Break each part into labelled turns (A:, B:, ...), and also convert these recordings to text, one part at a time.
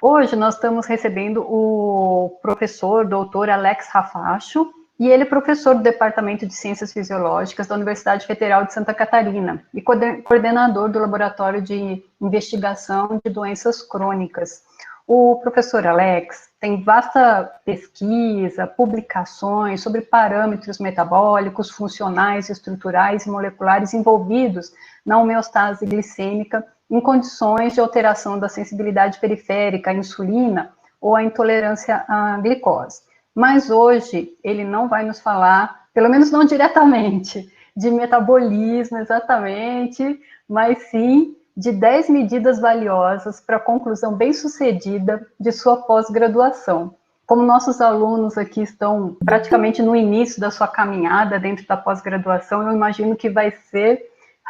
A: Hoje nós estamos recebendo o professor doutor Alex Rafacho, e ele é professor do Departamento de Ciências Fisiológicas da Universidade Federal de Santa Catarina e coordenador do Laboratório de Investigação de Doenças Crônicas. O professor Alex tem vasta pesquisa, publicações sobre parâmetros metabólicos, funcionais, estruturais e moleculares envolvidos na homeostase glicêmica em condições de alteração da sensibilidade periférica à insulina ou à intolerância à glicose. Mas hoje ele não vai nos falar, pelo menos não diretamente, de metabolismo exatamente, mas sim de 10 medidas valiosas para a conclusão bem-sucedida de sua pós-graduação. Como nossos alunos aqui estão praticamente no início da sua caminhada dentro da pós-graduação, eu imagino que vai ser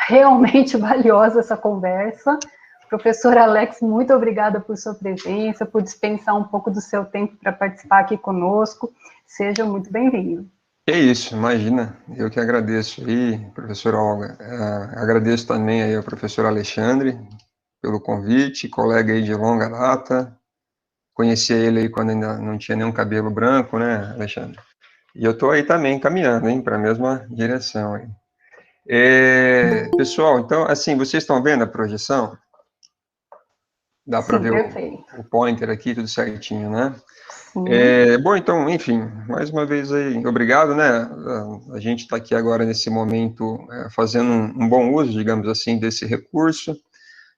A: realmente valiosa essa conversa. Professor Alex, muito obrigada por sua presença, por dispensar um pouco do seu tempo para participar aqui conosco. Seja muito bem-vindo.
B: É isso, imagina, eu que agradeço aí, professor Olga. Agradeço também aí ao professor Alexandre pelo convite, colega aí de longa data. Conheci ele aí quando ainda não tinha nenhum cabelo branco, né, Alexandre? E eu estou aí também caminhando, hein, para a mesma direção aí. Pessoal, então, assim, vocês estão vendo a projeção? Dá para
A: Sim,
B: ver
A: perfeito.
B: o pointer aqui, tudo certinho, né?
A: Sim.
B: Bom, então, enfim, mais uma vez aí, obrigado, né? A gente está aqui agora nesse momento fazendo um bom uso, digamos assim, desse recurso.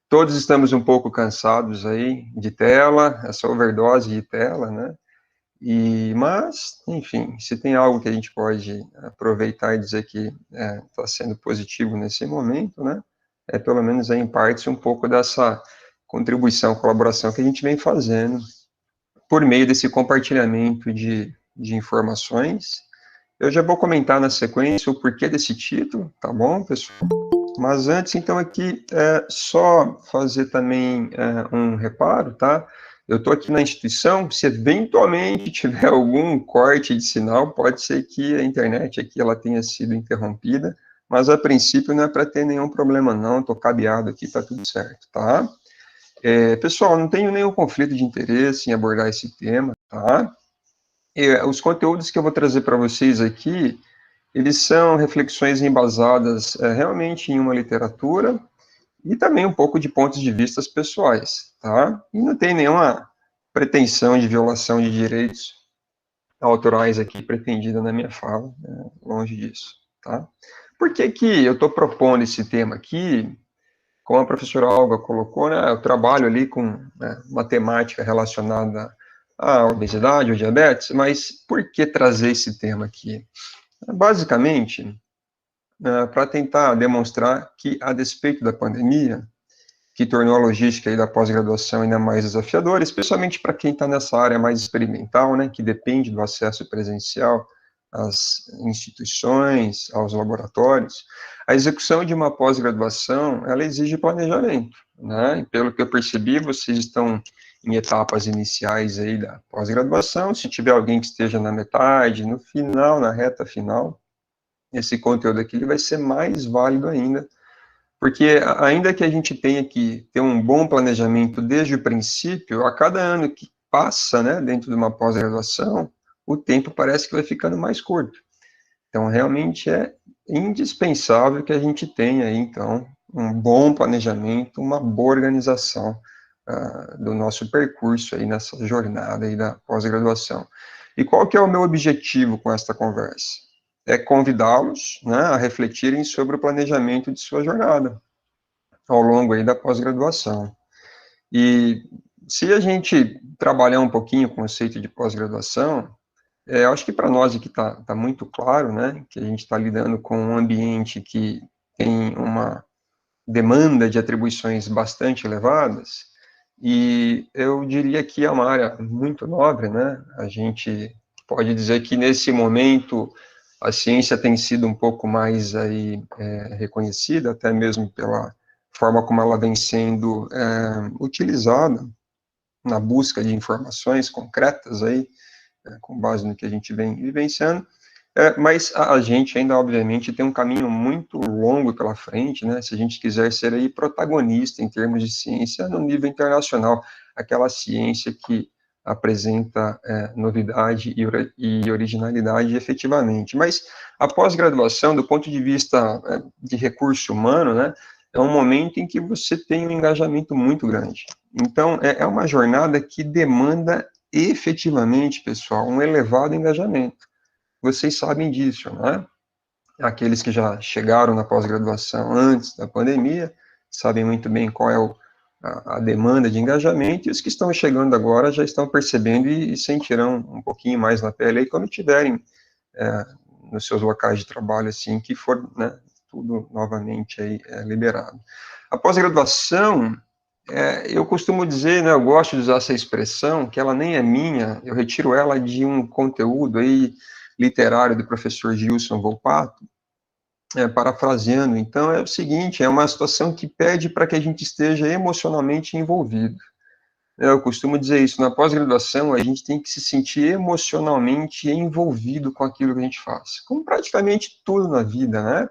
B: Todos estamos um pouco cansados aí de tela, essa overdose de tela, né? Mas, enfim, se tem algo que a gente pode aproveitar e dizer que está sendo positivo nesse momento, né? É pelo menos aí, em partes um pouco dessa contribuição, colaboração que a gente vem fazendo por meio desse compartilhamento de informações. Eu já vou comentar na sequência o porquê desse título, tá bom, pessoal? Mas antes, então, aqui, só fazer também um reparo, tá? Eu estou aqui na instituição, se eventualmente tiver algum corte de sinal, pode ser que a internet aqui ela tenha sido interrompida, mas a princípio não é para ter nenhum problema não, estou cabeado aqui, tá tudo certo, tá? Pessoal, não tenho nenhum conflito de interesse em abordar esse tema, tá? Os conteúdos que eu vou trazer para vocês aqui, eles são reflexões embasadas realmente em uma literatura e também um pouco de pontos de vista pessoais, tá? E não tem nenhuma pretensão de violação de direitos autorais aqui pretendida na minha fala, né? Longe disso, tá? Por que que eu estou propondo esse tema aqui? Como a professora Olga colocou, né, eu trabalho ali com uma temática relacionada à obesidade, ou diabetes, mas por que trazer esse tema aqui? Basicamente, para tentar demonstrar que, a despeito da pandemia, que tornou a logística aí da pós-graduação ainda mais desafiadora, especialmente para quem está nessa área mais experimental, né, que depende do acesso presencial às instituições, aos laboratórios, a execução de uma pós-graduação, ela exige planejamento, né, e pelo que eu percebi, vocês estão em etapas iniciais aí da pós-graduação, se tiver alguém que esteja na metade, no final, na reta final, esse conteúdo aqui ele vai ser mais válido ainda, porque ainda que a gente tenha que ter um bom planejamento desde o princípio, a cada ano que passa, né, dentro de uma pós-graduação, o tempo parece que vai ficando mais curto. Então, realmente é indispensável que a gente tenha aí, então, um bom planejamento, uma boa organização do nosso percurso aí nessa jornada aí da pós-graduação. E qual que é o meu objetivo com esta conversa? É convidá-los, né, a refletirem sobre o planejamento de sua jornada ao longo aí da pós-graduação. E se a gente trabalhar um pouquinho o conceito de pós-graduação, eu acho que para nós aqui está muito claro, né, que a gente está lidando com um ambiente que tem uma demanda de atribuições bastante elevadas, e eu diria que é uma área muito nobre, né, a gente pode dizer que nesse momento a ciência tem sido um pouco mais aí, reconhecida, até mesmo pela forma como ela vem sendo utilizada na busca de informações concretas aí, com base no que a gente vem vivenciando. Mas a gente ainda, obviamente, tem um caminho muito longo pela frente, né, se a gente quiser ser aí protagonista em termos de ciência no nível internacional, aquela ciência que apresenta novidade e originalidade efetivamente. Mas a pós-graduação, do ponto de vista de recurso humano, né, é um momento em que você tem um engajamento muito grande. Então, é uma jornada que demanda efetivamente, pessoal, um elevado engajamento. Vocês sabem disso, né? Aqueles que já chegaram na pós-graduação antes da pandemia sabem muito bem qual é a demanda de engajamento, e os que estão chegando agora já estão percebendo e sentirão um pouquinho mais na pele aí quando tiverem nos seus locais de trabalho, assim, que for, né, tudo novamente aí liberado. A pós-graduação, eu costumo dizer, né, eu gosto de usar essa expressão, que ela nem é minha, eu retiro ela de um conteúdo aí literário do professor Gilson Volpato, parafraseando. Então, é o seguinte, é uma situação que pede para que a gente esteja emocionalmente envolvido. Eu costumo dizer isso, na pós-graduação, a gente tem que se sentir emocionalmente envolvido com aquilo que a gente faz, como praticamente tudo na vida, né?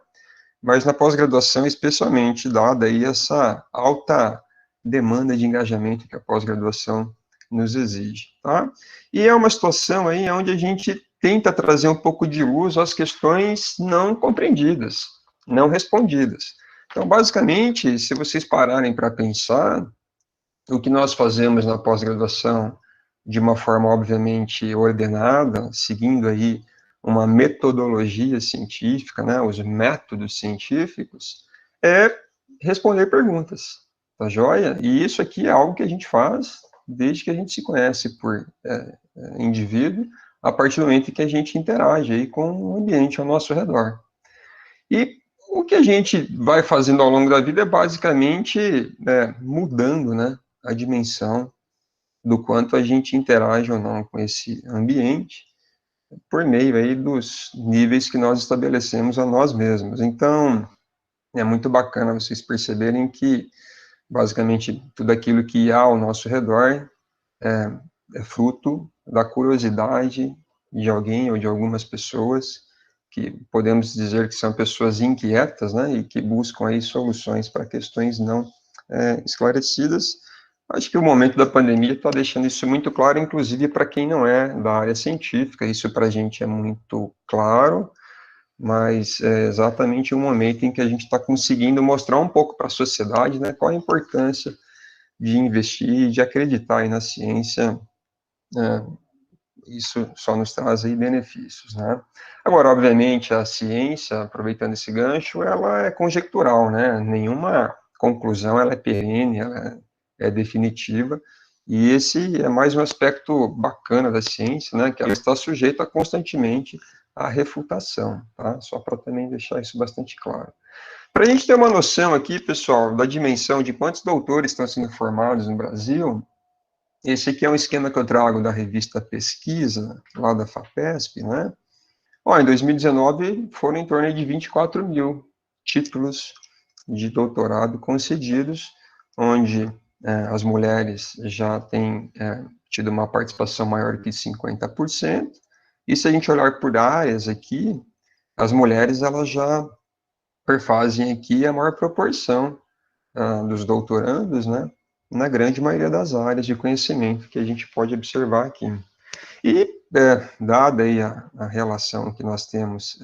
B: Mas na pós-graduação, especialmente, dada aí essa alta demanda de engajamento que a pós-graduação nos exige, tá? E é uma situação aí onde a gente tenta trazer um pouco de luz às questões não compreendidas, não respondidas. Então, basicamente, se vocês pararem para pensar, o que nós fazemos na pós-graduação, de uma forma obviamente ordenada, seguindo aí uma metodologia científica, né, os métodos científicos, é responder perguntas, tá joia? E isso aqui é algo que a gente faz desde que a gente se conhece por indivíduo, a partir do momento que a gente interage aí com o ambiente ao nosso redor. E o que a gente vai fazendo ao longo da vida é basicamente mudando, né, a dimensão do quanto a gente interage ou não com esse ambiente, por meio aí dos níveis que nós estabelecemos a nós mesmos. Então, é muito bacana vocês perceberem que, basicamente, tudo aquilo que há ao nosso redor é fruto da curiosidade de alguém ou de algumas pessoas, que podemos dizer que são pessoas inquietas, né, e que buscam aí soluções para questões não esclarecidas. Acho que o momento da pandemia está deixando isso muito claro, inclusive para quem não é da área científica, isso para a gente é muito claro, mas é exatamente o momento em que a gente está conseguindo mostrar um pouco para a sociedade, né, qual a importância de investir, de acreditar aí na ciência. Isso só nos traz aí benefícios, né? Agora, obviamente, a ciência, aproveitando esse gancho, ela é conjectural, né? Nenhuma conclusão ela é perene, ela é definitiva, e esse é mais um aspecto bacana da ciência, né? Que ela está sujeita constantemente à refutação, tá? Só para também deixar isso bastante claro. Para a gente ter uma noção aqui, pessoal, da dimensão de quantos doutores estão sendo formados no Brasil, esse aqui é um esquema que eu trago da revista Pesquisa, lá da FAPESP, né? Em 2019 foram em torno de 24 mil títulos de doutorado concedidos, onde as mulheres já têm tido uma participação maior que 50%, e se a gente olhar por áreas aqui, as mulheres elas já perfazem aqui a maior proporção dos doutorandos, né, na grande maioria das áreas de conhecimento que a gente pode observar aqui. E, dada aí a relação que nós temos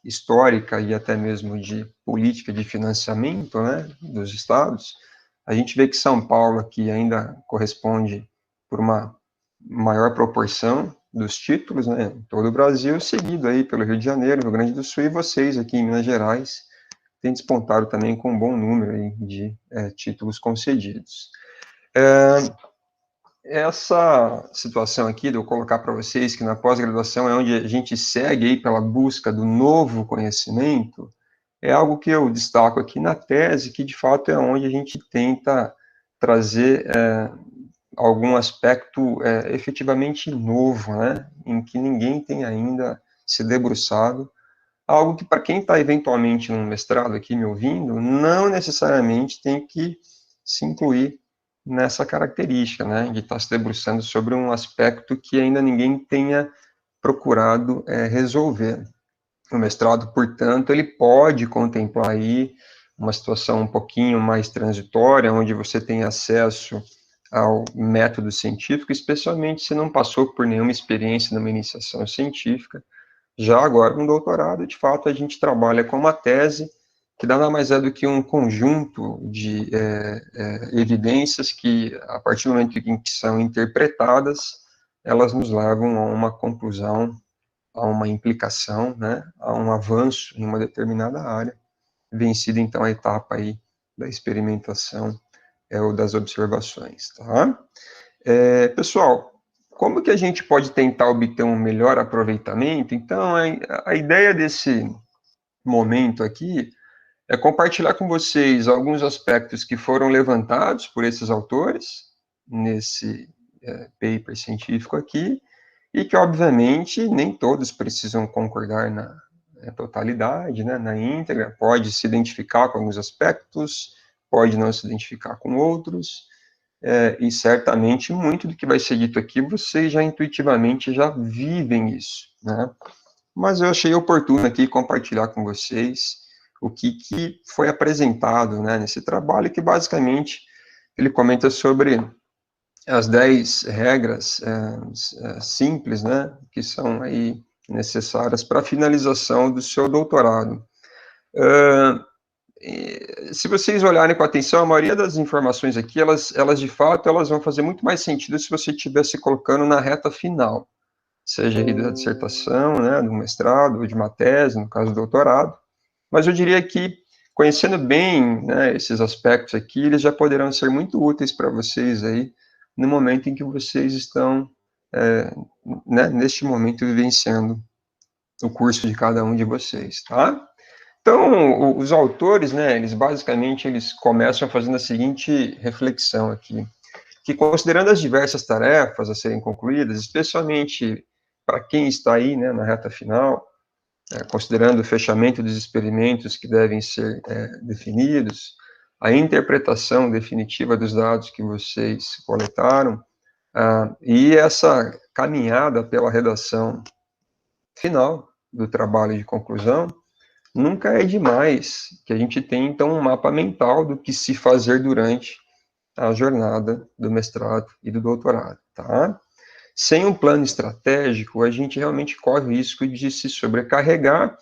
B: histórica e até mesmo de política de financiamento, né, dos estados, a gente vê que São Paulo aqui ainda corresponde por uma maior proporção dos títulos, né, em todo o Brasil, seguido aí pelo Rio de Janeiro, Rio Grande do Sul, e vocês aqui em Minas Gerais, tem despontado também com um bom número aí de títulos concedidos. Essa situação aqui, de eu colocar para vocês que na pós-graduação é onde a gente segue aí pela busca do novo conhecimento, é algo que eu destaco aqui na tese, que de fato é onde a gente tenta trazer algum aspecto efetivamente novo, né, em que ninguém tem ainda se debruçado. Algo que, para quem está eventualmente num mestrado aqui me ouvindo, não necessariamente tem que se incluir nessa característica, né, de estar se debruçando sobre um aspecto que ainda ninguém tenha procurado resolver. O mestrado, portanto, ele pode contemplar aí uma situação um pouquinho mais transitória, onde você tem acesso ao método científico, especialmente se não passou por nenhuma experiência numa iniciação científica. Já agora, um doutorado, de fato, a gente trabalha com uma tese que nada mais é do que um conjunto de evidências que, a partir do momento em que são interpretadas, elas nos levam a uma conclusão, a uma implicação, né, a um avanço em uma determinada área, vencida, então, a etapa aí da experimentação ou das observações, tá? Pessoal, como que a gente pode tentar obter um melhor aproveitamento? Então, a ideia desse momento aqui é compartilhar com vocês alguns aspectos que foram levantados por esses autores nesse paper científico aqui, e que, obviamente, nem todos precisam concordar na totalidade, né, na íntegra, pode se identificar com alguns aspectos, pode não se identificar com outros, e certamente muito do que vai ser dito aqui, vocês já intuitivamente já vivem isso, né? Mas eu achei oportuno aqui compartilhar com vocês o que foi apresentado, né, nesse trabalho, que basicamente ele comenta sobre as 10 regras simples, né, que são aí necessárias para a finalização do seu doutorado. Se vocês olharem com atenção, a maioria das informações aqui, elas de fato, elas vão fazer muito mais sentido se você estiver se colocando na reta final, seja aí da dissertação, né, do mestrado, ou de uma tese, no caso do doutorado. Mas eu diria que, conhecendo bem, né, esses aspectos aqui, eles já poderão ser muito úteis para vocês aí, no momento em que vocês estão, né, neste momento, vivenciando o curso de cada um de vocês, tá? Então, os autores, né, eles começam fazendo a seguinte reflexão aqui, que considerando as diversas tarefas a serem concluídas, especialmente para quem está aí, né, na reta final, considerando o fechamento dos experimentos que devem ser definidos, a interpretação definitiva dos dados que vocês coletaram, e essa caminhada pela redação final do trabalho de conclusão, nunca é demais que a gente tenha, então, um mapa mental do que se fazer durante a jornada do mestrado e do doutorado, tá? Sem um plano estratégico, a gente realmente corre o risco de se sobrecarregar,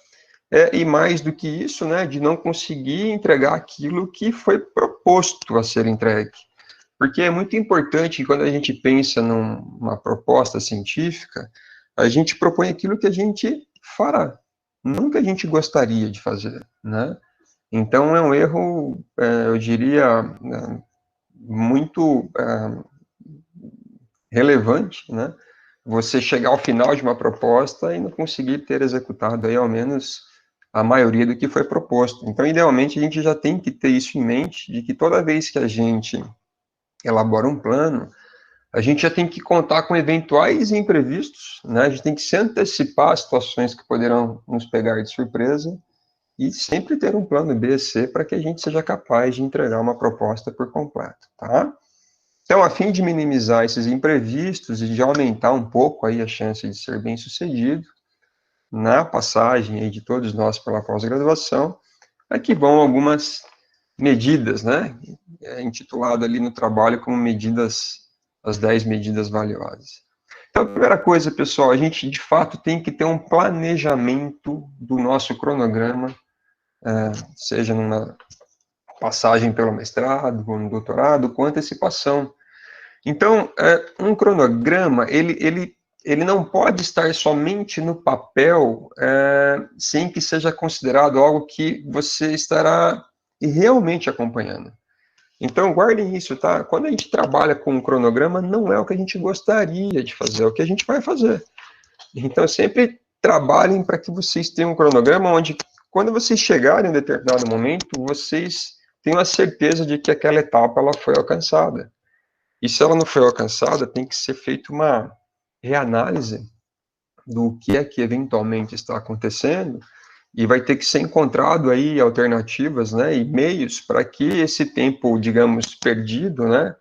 B: e mais do que isso, né, de não conseguir entregar aquilo que foi proposto a ser entregue. Porque é muito importante que quando a gente pensa numa proposta científica, a gente propõe aquilo que a gente fará, não que a gente gostaria de fazer, né? Então, é um erro, eu diria, muito relevante, né? Você chegar ao final de uma proposta e não conseguir ter executado aí, ao menos, a maioria do que foi proposto. Então, idealmente, a gente já tem que ter isso em mente, de que toda vez que a gente elabora um plano, a gente já tem que contar com eventuais imprevistos, né? A gente tem que se antecipar às situações que poderão nos pegar de surpresa e sempre ter um plano B, C, para que a gente seja capaz de entregar uma proposta por completo, tá? Então, a fim de minimizar esses imprevistos e de aumentar um pouco aí a chance de ser bem-sucedido na passagem aí de todos nós pela pós-graduação, aqui vão algumas medidas, né? Intitulado ali no trabalho como as 10 medidas valiosas. Então, a primeira coisa, pessoal, a gente de fato tem que ter um planejamento do nosso cronograma, seja numa passagem pelo mestrado, ou no doutorado, com antecipação. Então, um cronograma, ele não pode estar somente no papel, sem que seja considerado algo que você estará realmente acompanhando. Então, guardem isso, tá? Quando a gente trabalha com um cronograma, não é o que a gente gostaria de fazer, é o que a gente vai fazer. Então, sempre trabalhem para que vocês tenham um cronograma onde, quando vocês chegarem em um determinado momento, vocês tenham a certeza de que aquela etapa ela foi alcançada. E se ela não foi alcançada, tem que ser feita uma reanálise do que é que eventualmente está acontecendo, e vai ter que ser encontrado aí alternativas, né, e meios para que esse tempo, digamos, perdido, né,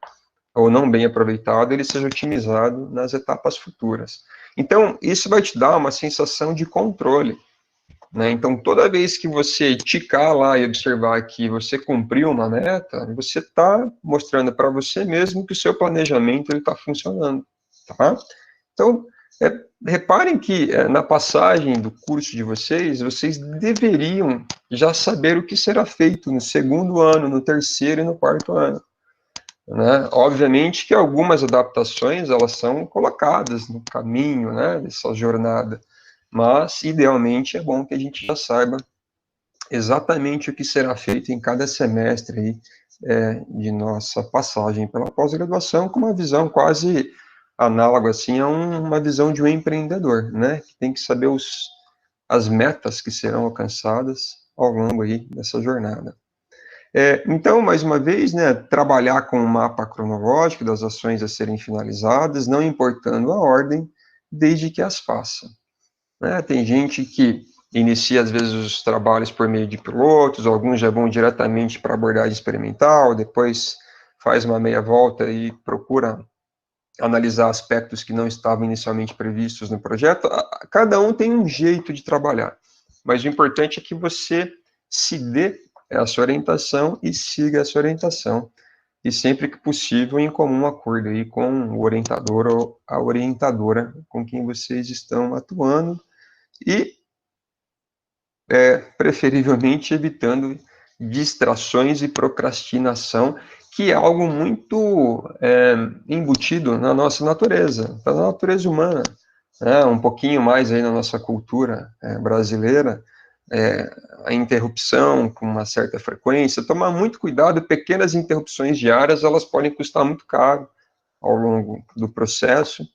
B: ou não bem aproveitado, ele seja otimizado nas etapas futuras. Então, isso vai te dar uma sensação de controle, né? Então, toda vez que você ticar lá e observar que você cumpriu uma meta, você está mostrando para você mesmo que o seu planejamento está funcionando, tá? Então, reparem que na passagem do curso de vocês, vocês deveriam já saber o que será feito no segundo ano, no terceiro e no quarto ano, né? Obviamente que algumas adaptações, elas são colocadas no caminho, né, dessa jornada, mas, idealmente, é bom que a gente já saiba exatamente o que será feito em cada semestre aí, de nossa passagem pela pós-graduação, com uma visão quase análoga, assim, a uma visão de um empreendedor, né, que tem que saber as metas que serão alcançadas ao longo aí dessa jornada. Então, mais uma vez, né, trabalhar com um mapa cronológico das ações a serem finalizadas, não importando a ordem, desde que as faça. Né? Tem gente que inicia, às vezes, os trabalhos por meio de pilotos, alguns já vão diretamente para a abordagem experimental, depois faz uma meia volta e procura analisar aspectos que não estavam inicialmente previstos no projeto. Cada um tem um jeito de trabalhar, mas o importante é que você se dê essa orientação e siga essa orientação, e sempre que possível em comum acordo aí com o orientador ou a orientadora com quem vocês estão atuando, e preferivelmente evitando distrações e procrastinação, que é algo muito embutido na nossa natureza, na natureza humana, né? Um pouquinho mais aí na nossa cultura brasileira, a interrupção com uma certa frequência, tomar muito cuidado, pequenas interrupções diárias, elas podem custar muito caro ao longo do processo,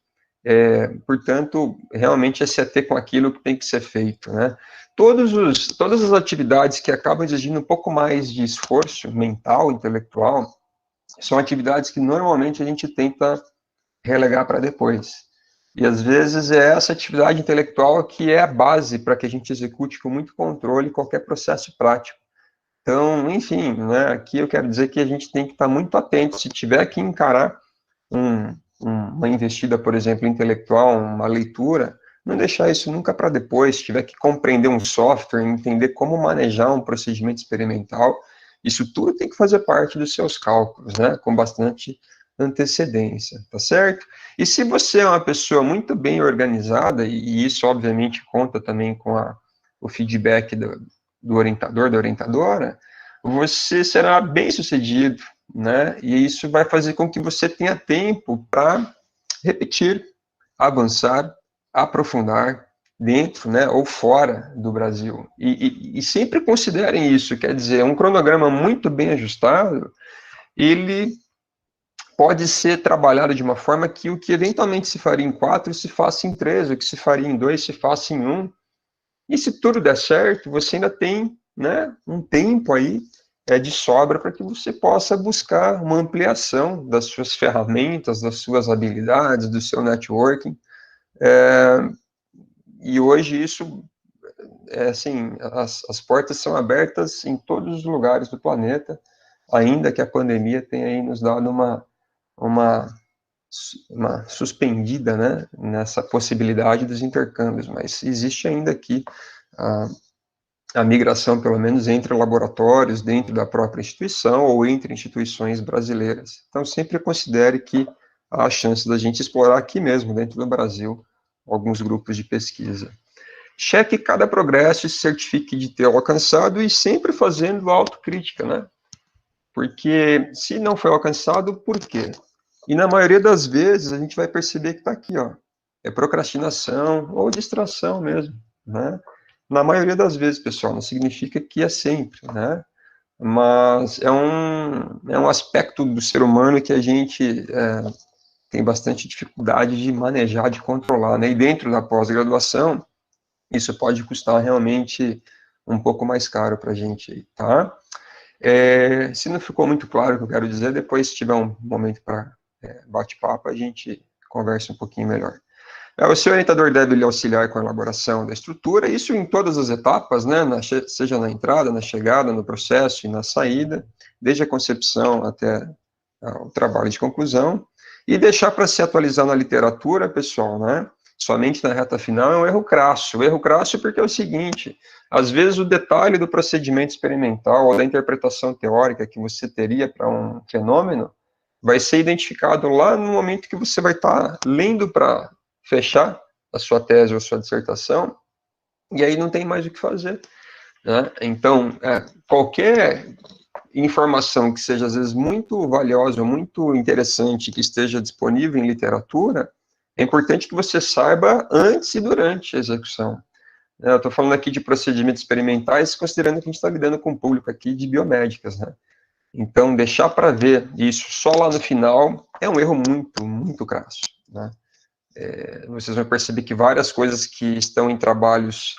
B: portanto, realmente é se ater com aquilo que tem que ser feito, né? Todas as atividades que acabam exigindo um pouco mais de esforço mental, intelectual, são atividades que normalmente a gente tenta relegar para depois. E às vezes é essa atividade intelectual que é a base para que a gente execute com muito controle qualquer processo prático. Então, enfim, né, aqui eu quero dizer que a gente tem que estar muito atento, se tiver que encarar uma investida, por exemplo, intelectual, uma leitura, não deixar isso nunca para depois. Se tiver que compreender um software, entender como manejar um procedimento experimental, isso tudo tem que fazer parte dos seus cálculos, né, com bastante antecedência, tá certo? E se você é uma pessoa muito bem organizada, e isso obviamente conta também com o feedback do orientador, da orientadora, você será bem sucedido, né? E isso vai fazer com que você tenha tempo para repetir, avançar, aprofundar dentro, né, ou fora do Brasil. E sempre considerem isso, quer dizer, um cronograma muito bem ajustado, ele pode ser trabalhado de uma forma que o que eventualmente se faria em 4 se faça em 3, o que se faria em 2 se faça em 1. E se tudo der certo, você ainda tem, né, um tempo aí de sobra para que você possa buscar uma ampliação das suas ferramentas, das suas habilidades, do seu networking. E hoje isso, assim, as portas são abertas em todos os lugares do planeta, ainda que a pandemia tenha aí nos dado uma suspendida, né, nessa possibilidade dos intercâmbios, mas existe ainda aqui a migração, pelo menos, entre laboratórios, dentro da própria instituição, ou entre instituições brasileiras. Então, sempre considere que há a chance da gente explorar aqui mesmo, dentro do Brasil, alguns grupos de pesquisa. Cheque cada progresso e se certifique de ter alcançado, e sempre fazendo autocrítica, né? Porque se não foi alcançado, por quê? E na maioria das vezes a gente vai perceber que está aqui, ó, é procrastinação ou distração mesmo, né? Na maioria das vezes, pessoal, não significa que é sempre, né? Mas é um aspecto do ser humano que a gente tem bastante dificuldade de manejar, de controlar, né? E dentro da pós-graduação, isso pode custar realmente um pouco mais caro para a gente aí, tá? Se não ficou muito claro o que eu quero dizer, depois, se tiver um momento para bate-papo, a gente conversa um pouquinho melhor. O seu orientador deve lhe auxiliar com a elaboração da estrutura, isso em todas as etapas, né, seja na entrada, na chegada, no processo e na saída, desde a concepção até o trabalho de conclusão, e deixar para se atualizar na literatura, pessoal, né, somente na reta final, é um erro crasso. O erro crasso porque é o seguinte, às vezes o detalhe do procedimento experimental ou da interpretação teórica que você teria para um fenômeno vai ser identificado lá no momento que você vai estar lendo para fechar a sua tese ou a sua dissertação, e aí não tem mais o que fazer, né? Então, qualquer informação que seja, às vezes, muito valiosa, muito interessante, que esteja disponível em literatura, é importante que você saiba antes e durante a execução. Eu estou falando aqui de procedimentos experimentais, considerando que a gente está lidando com um público aqui de biomédicas, né? Então, deixar para ver isso só lá no final é um erro muito, muito crasso, né? Vocês vão perceber que várias coisas que estão em trabalhos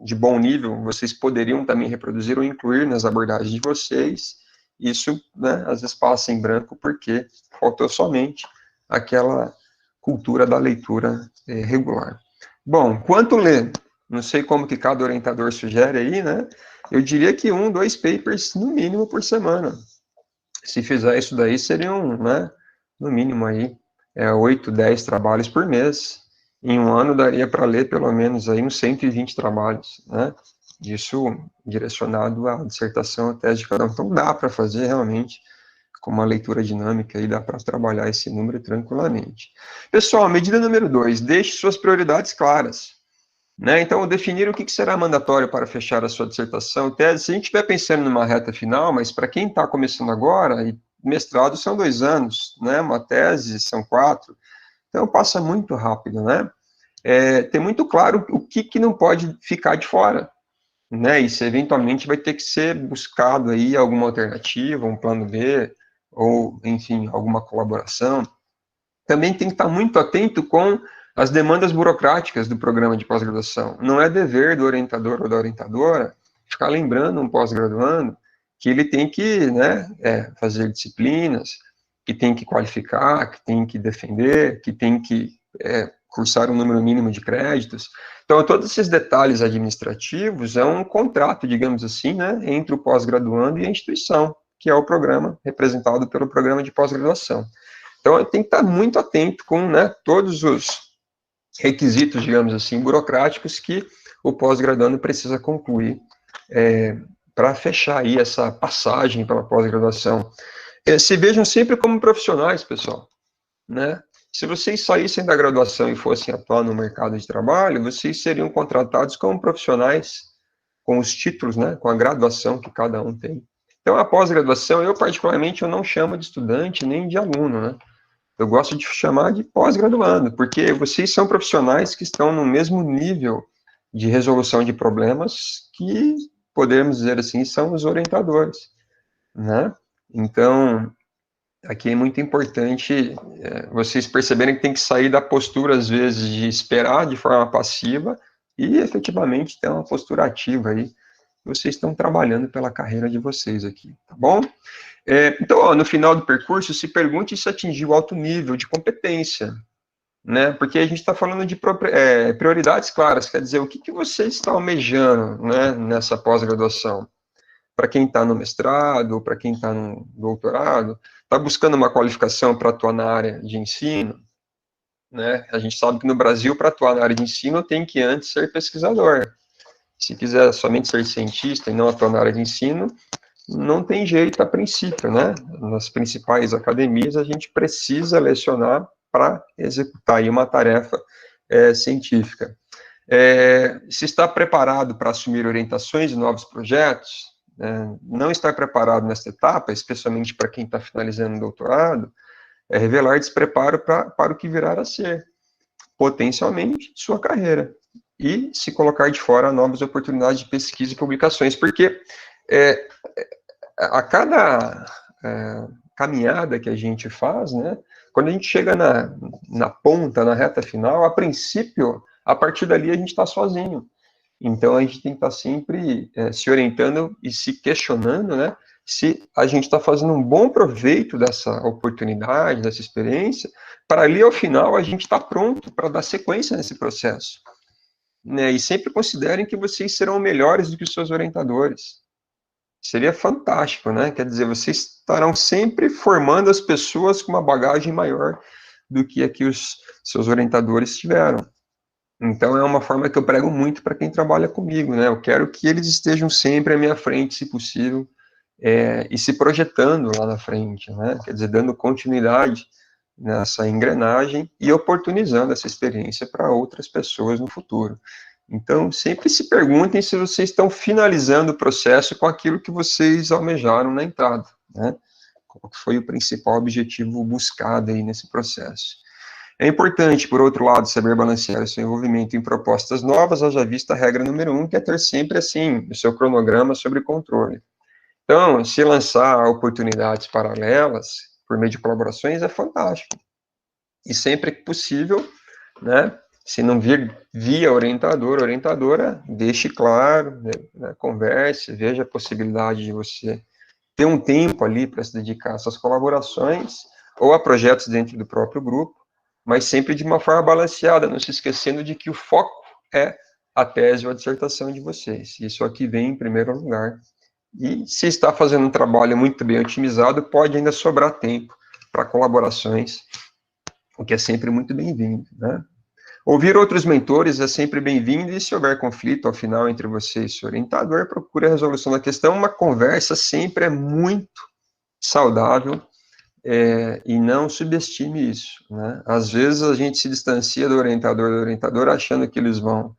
B: de bom nível, vocês poderiam também reproduzir ou incluir nas abordagens de vocês. Isso, né, às vezes passa em branco porque faltou somente aquela cultura da leitura regular. Bom, quanto ler? Não sei como que cada orientador sugere aí, né? Eu diria que 1, 2 papers no mínimo por semana. Se fizer isso daí, seriam, né, no mínimo aí, 8, 10 trabalhos por mês. Em um ano daria para ler pelo menos aí uns 120 trabalhos, né? Isso direcionado à dissertação, à tese de cada um. Então dá para fazer realmente com uma leitura dinâmica e dá para trabalhar esse número tranquilamente. Pessoal, medida número 2, deixe suas prioridades claras. Né? Então, definir o que será mandatório para fechar a sua dissertação, tese, se a gente estiver pensando numa reta final, mas para quem está começando agora, e mestrado são 2 anos, né? Uma tese são 4, então passa muito rápido, né? Ter muito claro o que não pode ficar de fora, né? Isso eventualmente vai ter que ser buscado aí alguma alternativa, um plano B, ou, enfim, alguma colaboração. Também tem que estar muito atento com as demandas burocráticas do programa de pós-graduação. Não é dever do orientador ou da orientadora ficar lembrando um pós-graduando que ele tem que, né, fazer disciplinas, que tem que qualificar, que tem que defender, que tem que cursar um número mínimo de créditos. Então, todos esses detalhes administrativos é um contrato, digamos assim, né, entre o pós-graduando e a instituição, que é o programa representado pelo programa de pós-graduação. Então, eu tenho que estar muito atento com, né, todos os requisitos, digamos assim, burocráticos que o pós-graduando precisa concluir para fechar aí essa passagem pela pós-graduação. Se vejam sempre como profissionais, pessoal, né? Se vocês saíssem da graduação e fossem atuar no mercado de trabalho, vocês seriam contratados como profissionais com os títulos, né, com a graduação que cada um tem. Então, a pós-graduação, eu particularmente, eu não chamo de estudante nem de aluno, né? Eu gosto de chamar de pós-graduando, porque vocês são profissionais que estão no mesmo nível de resolução de problemas que, podemos dizer assim, são os orientadores, né? Então, aqui é muito importante vocês perceberem que tem que sair da postura, às vezes, de esperar de forma passiva e, efetivamente, ter uma postura ativa aí. Vocês estão trabalhando pela carreira de vocês aqui, tá bom? Então, no final do percurso, se pergunte se atingiu alto nível de competência, né? Porque a gente está falando de prioridades claras, quer dizer, o que você está almejando, né, nessa pós-graduação? Para quem está no mestrado, ou para quem está no doutorado, está buscando uma qualificação para atuar na área de ensino, né? A gente sabe que no Brasil, para atuar na área de ensino, tem que antes ser pesquisador. Se quiser somente ser cientista e não atuar na área de ensino, não tem jeito a princípio, né? Nas principais academias, a gente precisa lecionar para executar aí uma tarefa científica. Se está preparado para assumir orientações de novos projetos, não estar preparado nesta etapa, especialmente para quem está finalizando o doutorado, revelar despreparo para o que virá a ser, potencialmente, sua carreira, e se colocar de fora novas oportunidades de pesquisa e publicações, porque a cada caminhada que a gente faz, né, quando a gente chega na ponta, na reta final, a princípio, a partir dali a gente está sozinho. Então, a gente tem que estar sempre se orientando e se questionando, né, se a gente está fazendo um bom proveito dessa oportunidade, dessa experiência, para ali, ao final, a gente está pronto para dar sequência nesse processo. Né, e sempre considerem que vocês serão melhores do que os seus orientadores. Seria fantástico, né? Quer dizer, vocês estarão sempre formando as pessoas com uma bagagem maior do que a que os seus orientadores tiveram. Então, é uma forma que eu prego muito para quem trabalha comigo, né? Eu quero que eles estejam sempre à minha frente, se possível, e se projetando lá na frente, né? Quer dizer, dando continuidade nessa engrenagem e oportunizando essa experiência para outras pessoas no futuro. Então, sempre se perguntem se vocês estão finalizando o processo com aquilo que vocês almejaram na entrada, né? Qual foi o principal objetivo buscado aí nesse processo. É importante, por outro lado, saber balancear o seu envolvimento em propostas novas, haja vista a regra número 1, que é ter sempre, assim, o seu cronograma sobre controle. Então, se lançar oportunidades paralelas, por meio de colaborações, é fantástico. E sempre que possível, né, se não vir via orientador, orientadora, deixe claro, né, converse, veja a possibilidade de você ter um tempo ali para se dedicar a essas colaborações, ou a projetos dentro do próprio grupo, mas sempre de uma forma balanceada, não se esquecendo de que o foco é a tese ou a dissertação de vocês. Isso aqui vem em primeiro lugar. E se está fazendo um trabalho muito bem otimizado, pode ainda sobrar tempo para colaborações, o que é sempre muito bem-vindo, né? Ouvir outros mentores é sempre bem-vindo, e se houver conflito, ao final, entre você e seu orientador, procure a resolução da questão. Uma conversa sempre é muito saudável, e não subestime isso, né? Às vezes a gente se distancia do orientador, achando que eles vão,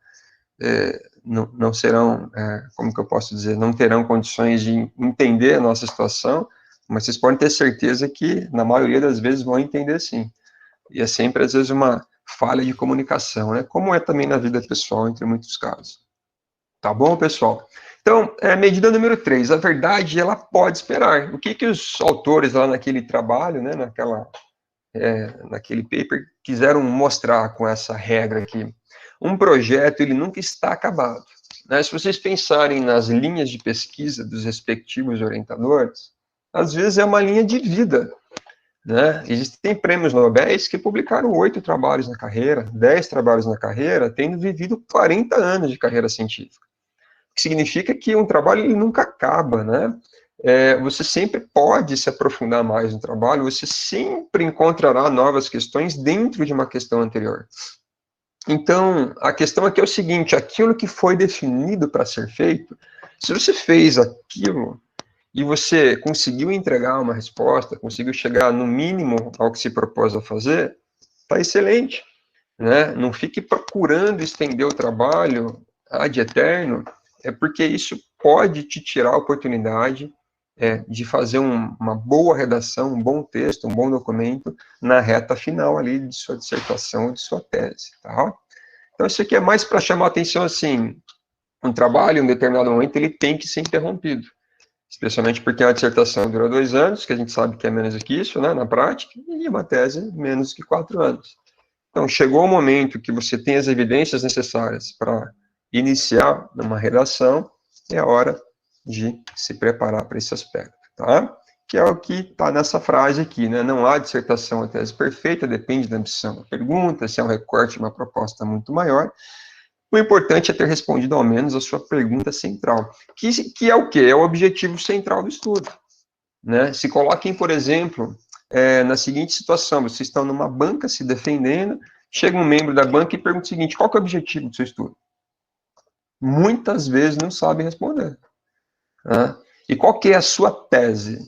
B: não serão, como que eu posso dizer, não terão condições de entender a nossa situação, mas vocês podem ter certeza que, na maioria das vezes, vão entender sim. E é sempre, às vezes, uma falha de comunicação, né? Como é também na vida pessoal, entre muitos casos. Tá bom, pessoal? Então, medida número 3, a verdade, ela pode esperar. O que os autores lá naquele trabalho, né, naquele paper, quiseram mostrar com essa regra aqui? Um projeto, ele nunca está acabado, né? Se vocês pensarem nas linhas de pesquisa dos respectivos orientadores, às vezes é uma linha de vida, né? Existem prêmios Nobel que publicaram 8 trabalhos na carreira, 10 trabalhos na carreira, tendo vivido 40 anos de carreira científica. O que significa que um trabalho ele nunca acaba, né? Você sempre pode se aprofundar mais no trabalho, você sempre encontrará novas questões dentro de uma questão anterior. Então, a questão aqui é o seguinte: aquilo que foi definido para ser feito, se você fez aquilo e você conseguiu entregar uma resposta, conseguiu chegar no mínimo ao que se propôs a fazer, está excelente, né? Não fique procurando estender o trabalho ad eterno, porque isso pode te tirar a oportunidade de fazer uma boa redação, um bom texto, um bom documento na reta final ali de sua dissertação, de sua tese, tá? Então, isso aqui é mais para chamar a atenção, assim, um trabalho, em um determinado momento, ele tem que ser interrompido, especialmente porque a dissertação dura 2 anos, que a gente sabe que é menos do que isso, né, na prática, e uma tese menos que 4 anos. Então, chegou o momento que você tem as evidências necessárias para iniciar uma redação, é a hora de se preparar para esse aspecto, tá? Que é o que está nessa frase aqui, né? Não há dissertação ou tese perfeita, depende da ambição da pergunta, se é um recorte de uma proposta muito maior. O importante é ter respondido ao menos a sua pergunta central, que é o quê? É o objetivo central do estudo, né? Se coloquem, por exemplo, na seguinte situação: vocês estão numa banca se defendendo, chega um membro da banca e pergunta o seguinte: qual que é o objetivo do seu estudo? Muitas vezes não sabem responder, né? E qual que é a sua tese?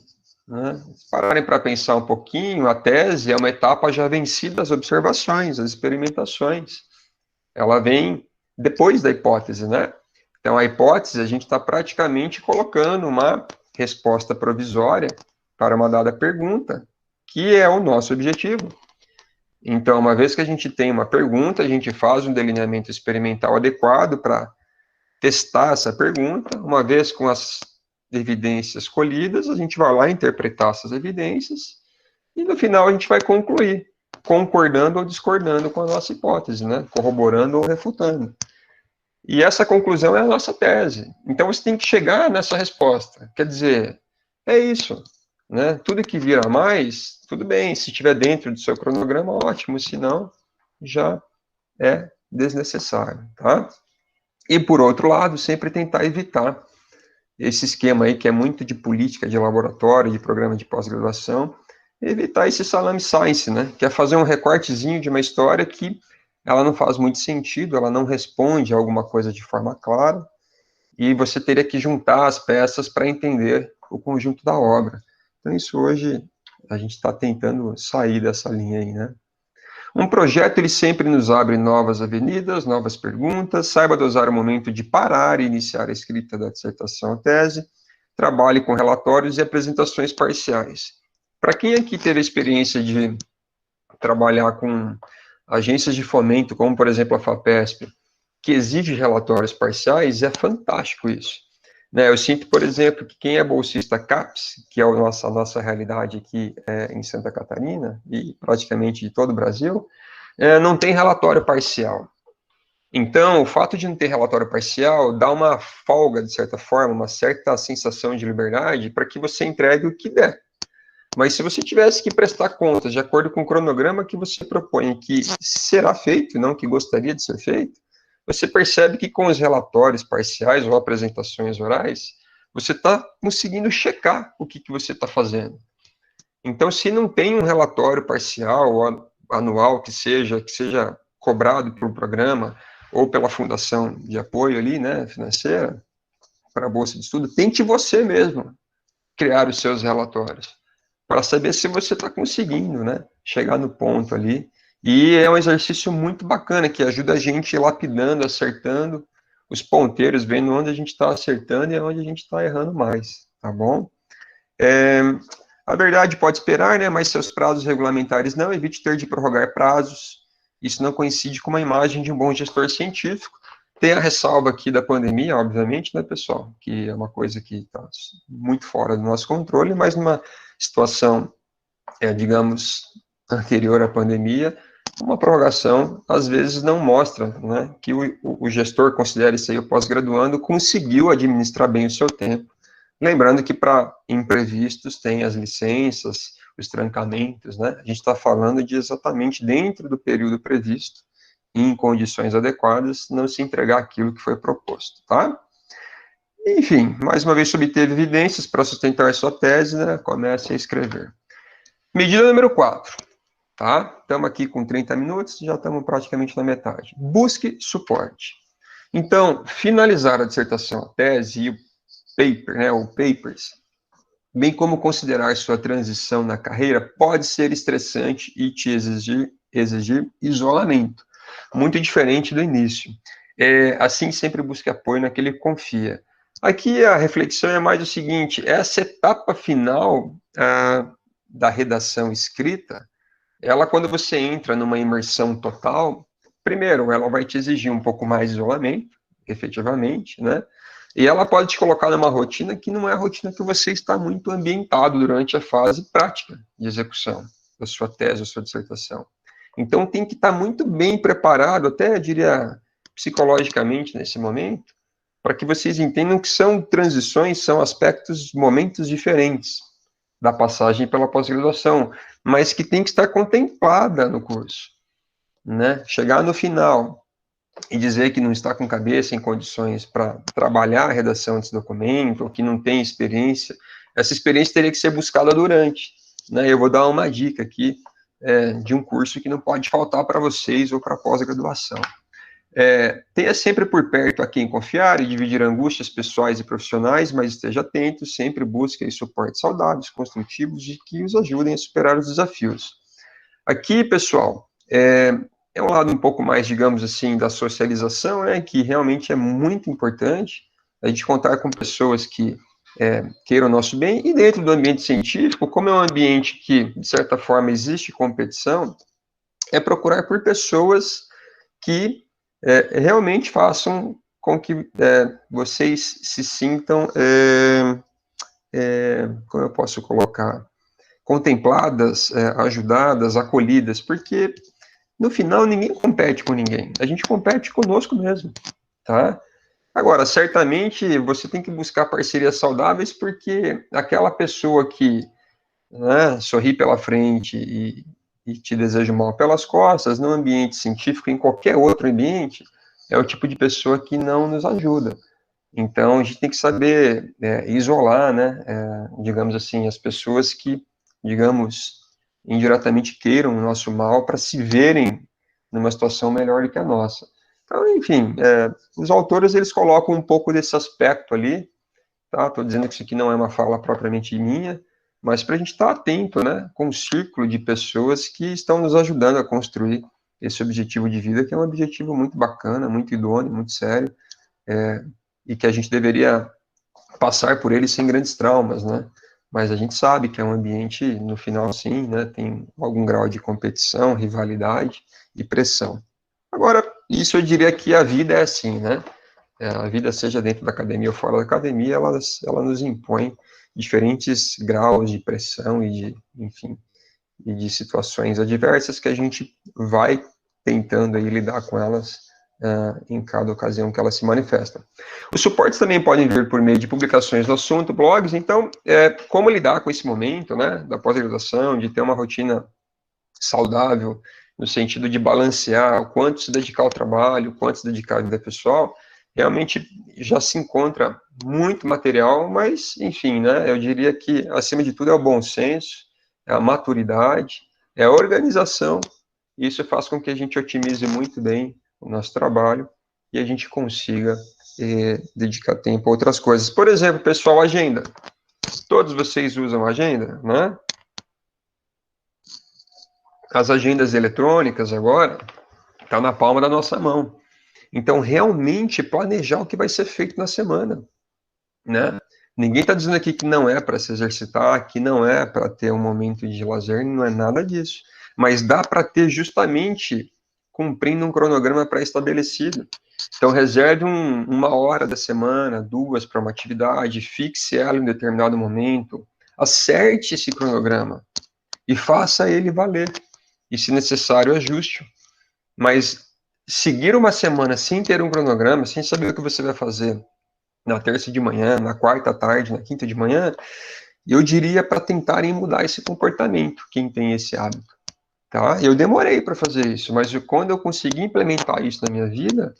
B: Né? Se pararem para pensar um pouquinho, a tese é uma etapa já vencida das observações, das experimentações. Ela vem depois da hipótese, né? Então, a hipótese, a gente está praticamente colocando uma resposta provisória para uma dada pergunta, que é o nosso objetivo. Então, uma vez que a gente tem uma pergunta, a gente faz um delineamento experimental adequado para testar essa pergunta. Uma vez com as evidências colhidas, a gente vai lá interpretar essas evidências e, no final, a gente vai concluir, concordando ou discordando com a nossa hipótese, né? Corroborando ou refutando. E essa conclusão é a nossa tese. Então, você tem que chegar nessa resposta. Quer dizer, é isso, né? Tudo que vir a mais, tudo bem. Se estiver dentro do seu cronograma, ótimo. Se não, já é desnecessário, tá? E, por outro lado, sempre tentar evitar esse esquema aí, que é muito de política de laboratório, de programa de pós-graduação, evitar esse salame science, né? Que é fazer um recortezinho de uma história que ela não faz muito sentido, ela não responde a alguma coisa de forma clara, e você teria que juntar as peças para entender o conjunto da obra. Então, isso hoje a gente está tentando sair dessa linha aí, né? Um projeto, ele sempre nos abre novas avenidas, novas perguntas, saiba dosar o momento de parar e iniciar a escrita da dissertação ou tese, trabalhe com relatórios e apresentações parciais. Para quem aqui teve a experiência de trabalhar com agências de fomento, como, por exemplo, a FAPESP, que exige relatórios parciais, é fantástico isso. Né, eu sinto, por exemplo, que quem é bolsista CAPES, que é a nossa realidade aqui em Santa Catarina, e praticamente de todo o Brasil, não tem relatório parcial. Então, o fato de não ter relatório parcial dá uma folga, de certa forma, uma certa sensação de liberdade para que você entregue o que der. Mas se você tivesse que prestar contas de acordo com o cronograma que você propõe, que será feito, não que gostaria de ser feito, você percebe que com os relatórios parciais ou apresentações orais, você está conseguindo checar o que você está fazendo. Então, se não tem um relatório parcial ou anual que seja cobrado pelo programa ou pela fundação de apoio ali, né, financeira, para a bolsa de estudo, tente você mesmo criar os seus relatórios, para saber se você está conseguindo, né, chegar no ponto ali. E é um exercício muito bacana, que ajuda a gente lapidando, acertando os ponteiros, vendo onde a gente está acertando e onde a gente está errando mais, tá bom? A verdade pode esperar, né, mas seus prazos regulamentares não, evite ter de prorrogar prazos, isso não coincide com uma imagem de um bom gestor científico. Tem a ressalva aqui da pandemia, obviamente, né, pessoal, que é uma coisa que está muito fora do nosso controle, mas numa situação, digamos, anterior à pandemia, uma prorrogação, às vezes, não mostra, né, que o gestor, considere isso aí o pós-graduando, conseguiu administrar bem o seu tempo. Lembrando que para imprevistos tem as licenças, os trancamentos, né? A gente está falando de exatamente dentro do período previsto, em condições adequadas, não se entregar aquilo que foi proposto, tá? Enfim, mais uma vez se obteve evidências para sustentar sua tese, né? Comece a escrever. Medida número 4, tá? Estamos aqui com 30 minutos, já estamos praticamente na metade. Busque suporte. Então, finalizar a dissertação, a tese e o paper, né, ou papers, bem como considerar sua transição na carreira, pode ser estressante e te exigir isolamento, muito diferente do início. Assim, sempre busque apoio naquele que confia. Aqui a reflexão é mais o seguinte: essa etapa final da redação escrita, ela, quando você entra numa imersão total, primeiro, ela vai te exigir um pouco mais de isolamento, efetivamente, né? E ela pode te colocar numa rotina que não é a rotina que você está muito ambientado durante a fase prática de execução da sua tese, da sua dissertação. Então, tem que estar muito bem preparado, até, eu diria, psicologicamente, nesse momento, para que vocês entendam que são transições, são aspectos, momentos diferentes da passagem pela pós-graduação, mas que tem que estar contemplada no curso, né? Chegar no final e dizer que não está com cabeça em condições para trabalhar a redação desse documento, ou que não tem experiência, essa experiência teria que ser buscada durante, né? Eu vou dar uma dica aqui de um curso que não pode faltar para vocês ou para pós-graduação. Tenha sempre por perto a quem confiar e dividir angústias pessoais e profissionais, mas esteja atento, sempre busque suportes saudáveis, construtivos e que os ajudem a superar os desafios. Aqui, pessoal, é um lado um pouco mais, digamos assim, da socialização, né, que realmente é muito importante, a gente contar com pessoas que queiram o nosso bem, e dentro do ambiente científico, como é um ambiente que, de certa forma, existe competição, é procurar por pessoas que realmente façam com que vocês se sintam, como eu posso colocar, contempladas, ajudadas, acolhidas, porque no final ninguém compete com ninguém, a gente compete conosco mesmo, tá? Agora, certamente você tem que buscar parcerias saudáveis, porque aquela pessoa que, né, sorri pela frente e te deseja mal pelas costas, no ambiente científico, em qualquer outro ambiente, é o tipo de pessoa que não nos ajuda. Então, a gente tem que saber isolar, né, digamos assim, as pessoas que, digamos, indiretamente queiram o nosso mal para se verem numa situação melhor do que a nossa. Então, enfim, os autores, eles colocam um pouco desse aspecto ali, tá? Estou dizendo que isso aqui não é uma fala propriamente minha, mas para a gente estar atento, né, com um círculo de pessoas que estão nos ajudando a construir esse objetivo de vida, que é um objetivo muito bacana, muito idôneo, muito sério, e que a gente deveria passar por ele sem grandes traumas, né? Mas a gente sabe que é um ambiente, no final, sim, né, tem algum grau de competição, rivalidade e pressão. Agora, isso eu diria que a vida é assim, né? A vida, seja dentro da academia ou fora da academia, ela nos impõe diferentes graus de pressão e de, enfim, e de situações adversas que a gente vai tentando aí lidar com elas em cada ocasião que elas se manifestam. Os suportes também podem vir por meio de publicações do assunto, blogs, então, como lidar com esse momento, né, da pós-graduação, de ter uma rotina saudável, no sentido de balancear o quanto se dedicar ao trabalho, o quanto se dedicar à vida pessoal, realmente já se encontra muito material, mas, enfim, né, eu diria que, acima de tudo, é o bom senso, é a maturidade, é a organização, e isso faz com que a gente otimize muito bem o nosso trabalho e a gente consiga dedicar tempo a outras coisas. Por exemplo, pessoal, agenda. Todos vocês usam agenda, né? As agendas eletrônicas agora tá na palma da nossa mão. Então, realmente planejar o que vai ser feito na semana, né? Ninguém está dizendo aqui que não é para se exercitar, que não é para ter um momento de lazer, não é nada disso. Mas dá para ter justamente cumprindo um cronograma pré-estabelecido. Então, reserve uma hora da semana, 2 para uma atividade, fixe ela em determinado momento, acerte esse cronograma e faça ele valer. E, se necessário, ajuste. Mas seguir uma semana sem ter um cronograma, sem saber o que você vai fazer na terça de manhã, na quarta à tarde, na quinta de manhã, eu diria para tentarem mudar esse comportamento, quem tem esse hábito, tá? Eu demorei para fazer isso, mas quando eu consegui implementar isso na minha vida,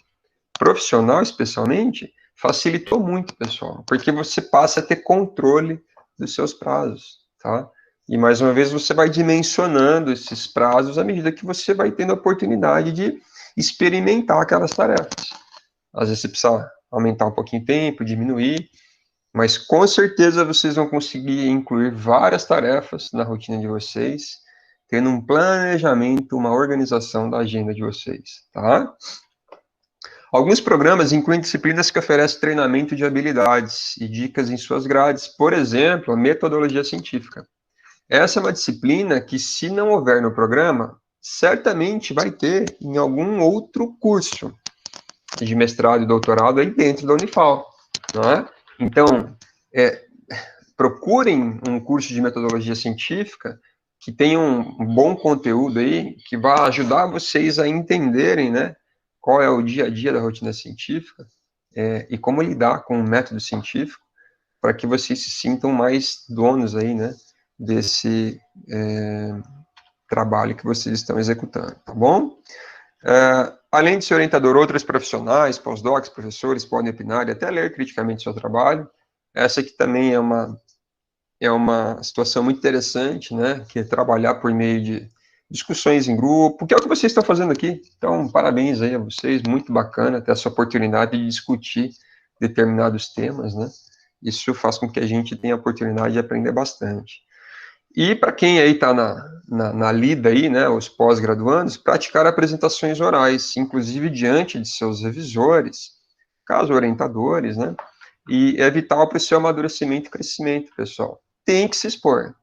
B: profissional especialmente, facilitou muito, pessoal, porque você passa a ter controle dos seus prazos, tá? E mais uma vez você vai dimensionando esses prazos à medida que você vai tendo a oportunidade de experimentar aquelas tarefas. Às vezes você precisa aumentar um pouquinho o tempo, diminuir, mas com certeza vocês vão conseguir incluir várias tarefas na rotina de vocês, tendo um planejamento, uma organização da agenda de vocês, tá? Alguns programas incluem disciplinas que oferecem treinamento de habilidades e dicas em suas grades, por exemplo, a metodologia científica. Essa é uma disciplina que, se não houver no programa, certamente vai ter em algum outro curso de mestrado e doutorado aí dentro da Unifal, não é? Então, procurem um curso de metodologia científica que tenha um bom conteúdo aí, que vai ajudar vocês a entenderem, né, qual é o dia a dia da rotina científica e como lidar com o método científico, para que vocês se sintam mais donos aí, né, desse trabalho que vocês estão executando, tá bom? Além de ser orientador, outros profissionais, pós-docs, professores, podem opinar e até ler criticamente seu trabalho. Essa aqui também é uma situação muito interessante, né, que é trabalhar por meio de discussões em grupo, que é o que vocês estão fazendo aqui. Então, parabéns aí a vocês, muito bacana ter essa oportunidade de discutir determinados temas, né? Isso faz com que a gente tenha a oportunidade de aprender bastante. E para quem aí está na lida aí, né, os pós-graduandos, praticar apresentações orais, inclusive diante de seus revisores, caso orientadores, né, e é vital para o seu amadurecimento e crescimento, pessoal. Tem que se expor,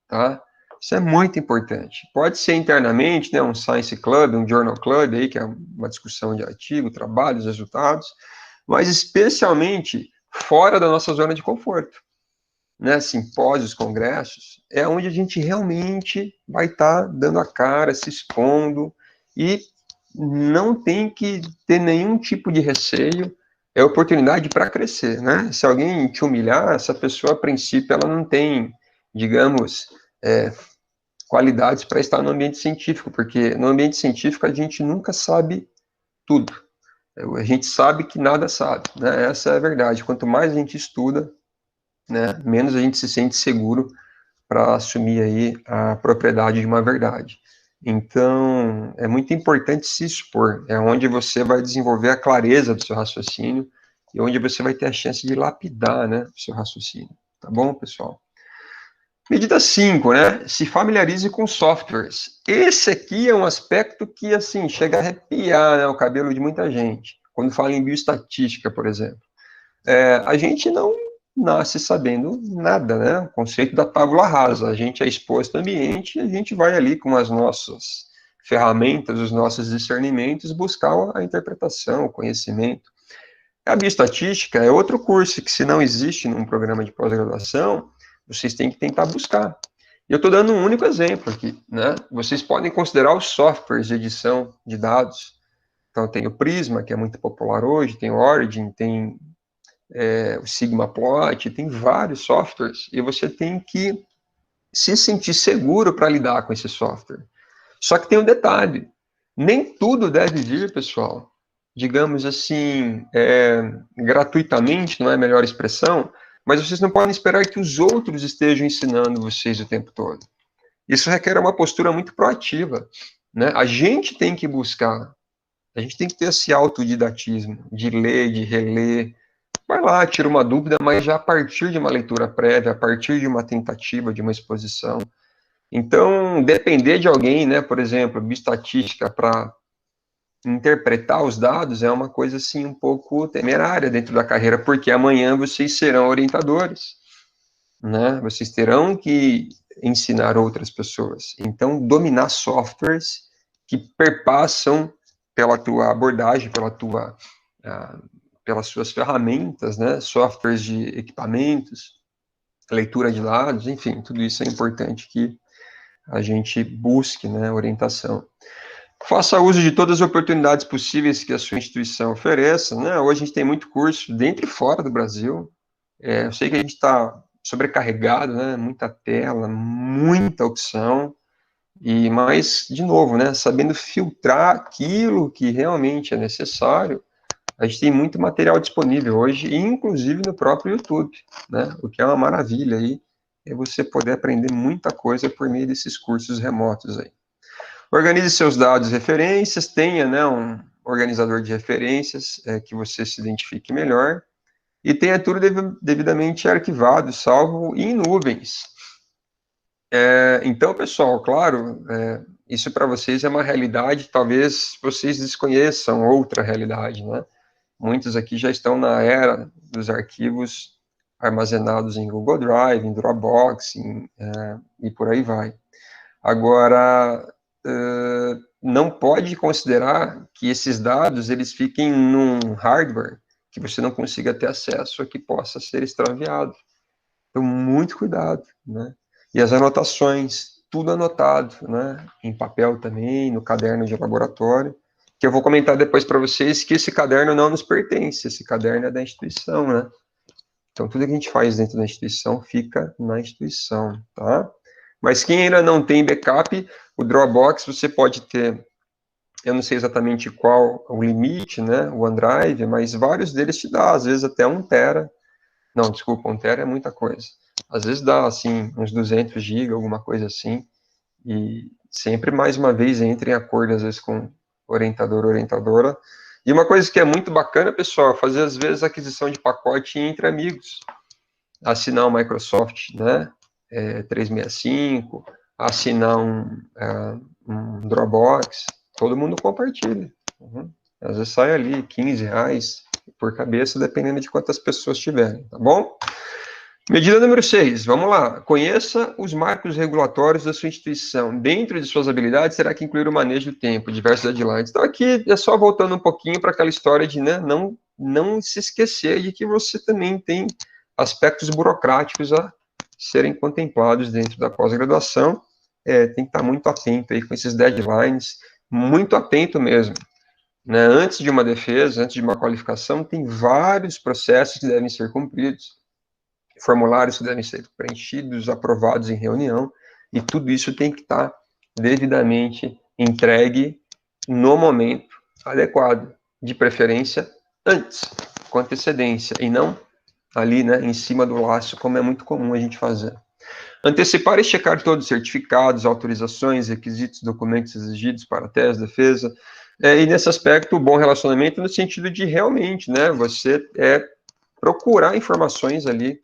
B: tá? Isso é muito importante. Pode ser internamente, né, um Science Club, um Journal Club, aí, que é uma discussão de artigo, trabalhos, resultados, mas especialmente fora da nossa zona de conforto. Né, simpósios, congressos, é onde a gente realmente vai estar dando a cara, se expondo, e não tem que ter nenhum tipo de receio, é oportunidade para crescer, né? Se alguém te humilhar, essa pessoa, a princípio, ela não tem, digamos, qualidades para estar no ambiente científico, porque no ambiente científico a gente nunca sabe tudo. A gente sabe que nada sabe, né? Essa é a verdade. Quanto mais a gente estuda, né, menos a gente se sente seguro para assumir aí a propriedade de uma verdade. Então, é muito importante se expor, é onde você vai desenvolver a clareza do seu raciocínio e onde você vai ter a chance de lapidar, né, o seu raciocínio. Tá bom, pessoal? Medida 5, né? Se familiarize com softwares. Esse aqui é um aspecto que, assim, chega a arrepiar, né, o cabelo de muita gente. Quando fala em bioestatística, por exemplo. A gente não nasce sabendo nada, né? O conceito da tábula rasa. A gente é exposto ao ambiente e a gente vai ali com as nossas ferramentas, os nossos discernimentos, buscar a interpretação, o conhecimento. A bioestatística é outro curso que, se não existe num programa de pós-graduação, vocês têm que tentar buscar. E eu estou dando um único exemplo aqui, né? Vocês podem considerar os softwares de edição de dados. Então, tem o Prisma, que é muito popular hoje, tem o Origin, tem o SigmaPlot, tem vários softwares, e você tem que se sentir seguro para lidar com esse software. Só que tem um detalhe, nem tudo deve vir, pessoal, digamos assim, gratuitamente, não é a melhor expressão, mas vocês não podem esperar que os outros estejam ensinando vocês o tempo todo. Isso requer uma postura muito proativa, né? A gente tem que buscar, a gente tem que ter esse autodidatismo, de ler, de reler. Vai lá, tira uma dúvida, mas já a partir de uma leitura prévia, a partir de uma tentativa, de uma exposição. Então, depender de alguém, né, por exemplo, bioestatística, para interpretar os dados é uma coisa, assim, um pouco temerária dentro da carreira, porque amanhã vocês serão orientadores, né? Vocês terão que ensinar outras pessoas. Então, dominar softwares que perpassam pela tua abordagem, pelas suas ferramentas, né, softwares de equipamentos, leitura de dados, enfim, tudo isso é importante que a gente busque, né, orientação. Faça uso de todas as oportunidades possíveis que a sua instituição ofereça, né? Hoje a gente tem muito curso dentro e fora do Brasil. Eu sei que a gente está sobrecarregado, né? Muita tela, muita opção, mas, de novo, né, sabendo filtrar aquilo que realmente é necessário. A gente tem muito material disponível hoje, inclusive no próprio YouTube, né? O que é uma maravilha aí, é você poder aprender muita coisa por meio desses cursos remotos aí. Organize seus dados e referências, tenha, né, um organizador de referências que você se identifique melhor, e tenha tudo devidamente arquivado, salvo em nuvens. Então, pessoal, claro, isso para vocês é uma realidade, talvez vocês desconheçam outra realidade, né? Muitos aqui já estão na era dos arquivos armazenados em Google Drive, em Dropbox, e por aí vai. Agora, não pode considerar que esses dados eles fiquem num hardware que você não consiga ter acesso a que possa ser extraviado. Então, muito cuidado, né? E as anotações, tudo anotado, né? Em papel também, no caderno de laboratório, que eu vou comentar depois para vocês que esse caderno não nos pertence, esse caderno é da instituição, né? Então, tudo que a gente faz dentro da instituição fica na instituição, tá? Mas quem ainda não tem backup, o Dropbox você pode ter, eu não sei exatamente qual o limite, né? O OneDrive, mas vários deles te dá, às vezes até 1 tera. Não, desculpa, 1 tera é muita coisa. Às vezes dá, assim, uns 200 GB, alguma coisa assim. E sempre, mais uma vez, entre em acordo, às vezes, com orientador, orientadora. E uma coisa que é muito bacana, pessoal, fazer, às vezes, aquisição de pacote entre amigos. Assinar o Microsoft, né, 365, assinar um Dropbox, todo mundo compartilha. Às vezes sai ali R$15 por cabeça, dependendo de quantas pessoas tiverem, tá bom? Medida número 6, vamos lá. Conheça os marcos regulatórios da sua instituição. Dentro de suas habilidades, será que incluir o manejo do tempo, diversos deadlines. Então, aqui é só voltando um pouquinho para aquela história de, né, não se esquecer de que você também tem aspectos burocráticos a serem contemplados dentro da pós-graduação. Tem que estar muito atento aí com esses deadlines, muito atento mesmo. Né? Antes de uma defesa, antes de uma qualificação, tem vários processos que devem ser cumpridos, formulários que devem ser preenchidos, aprovados em reunião, e tudo isso tem que estar devidamente entregue no momento adequado, de preferência antes, com antecedência, e não ali, né, em cima do laço, como é muito comum a gente fazer. Antecipar e checar todos os certificados, autorizações, requisitos, documentos exigidos para a tese, defesa. E nesse aspecto, o bom relacionamento no sentido de realmente, né, você procurar informações ali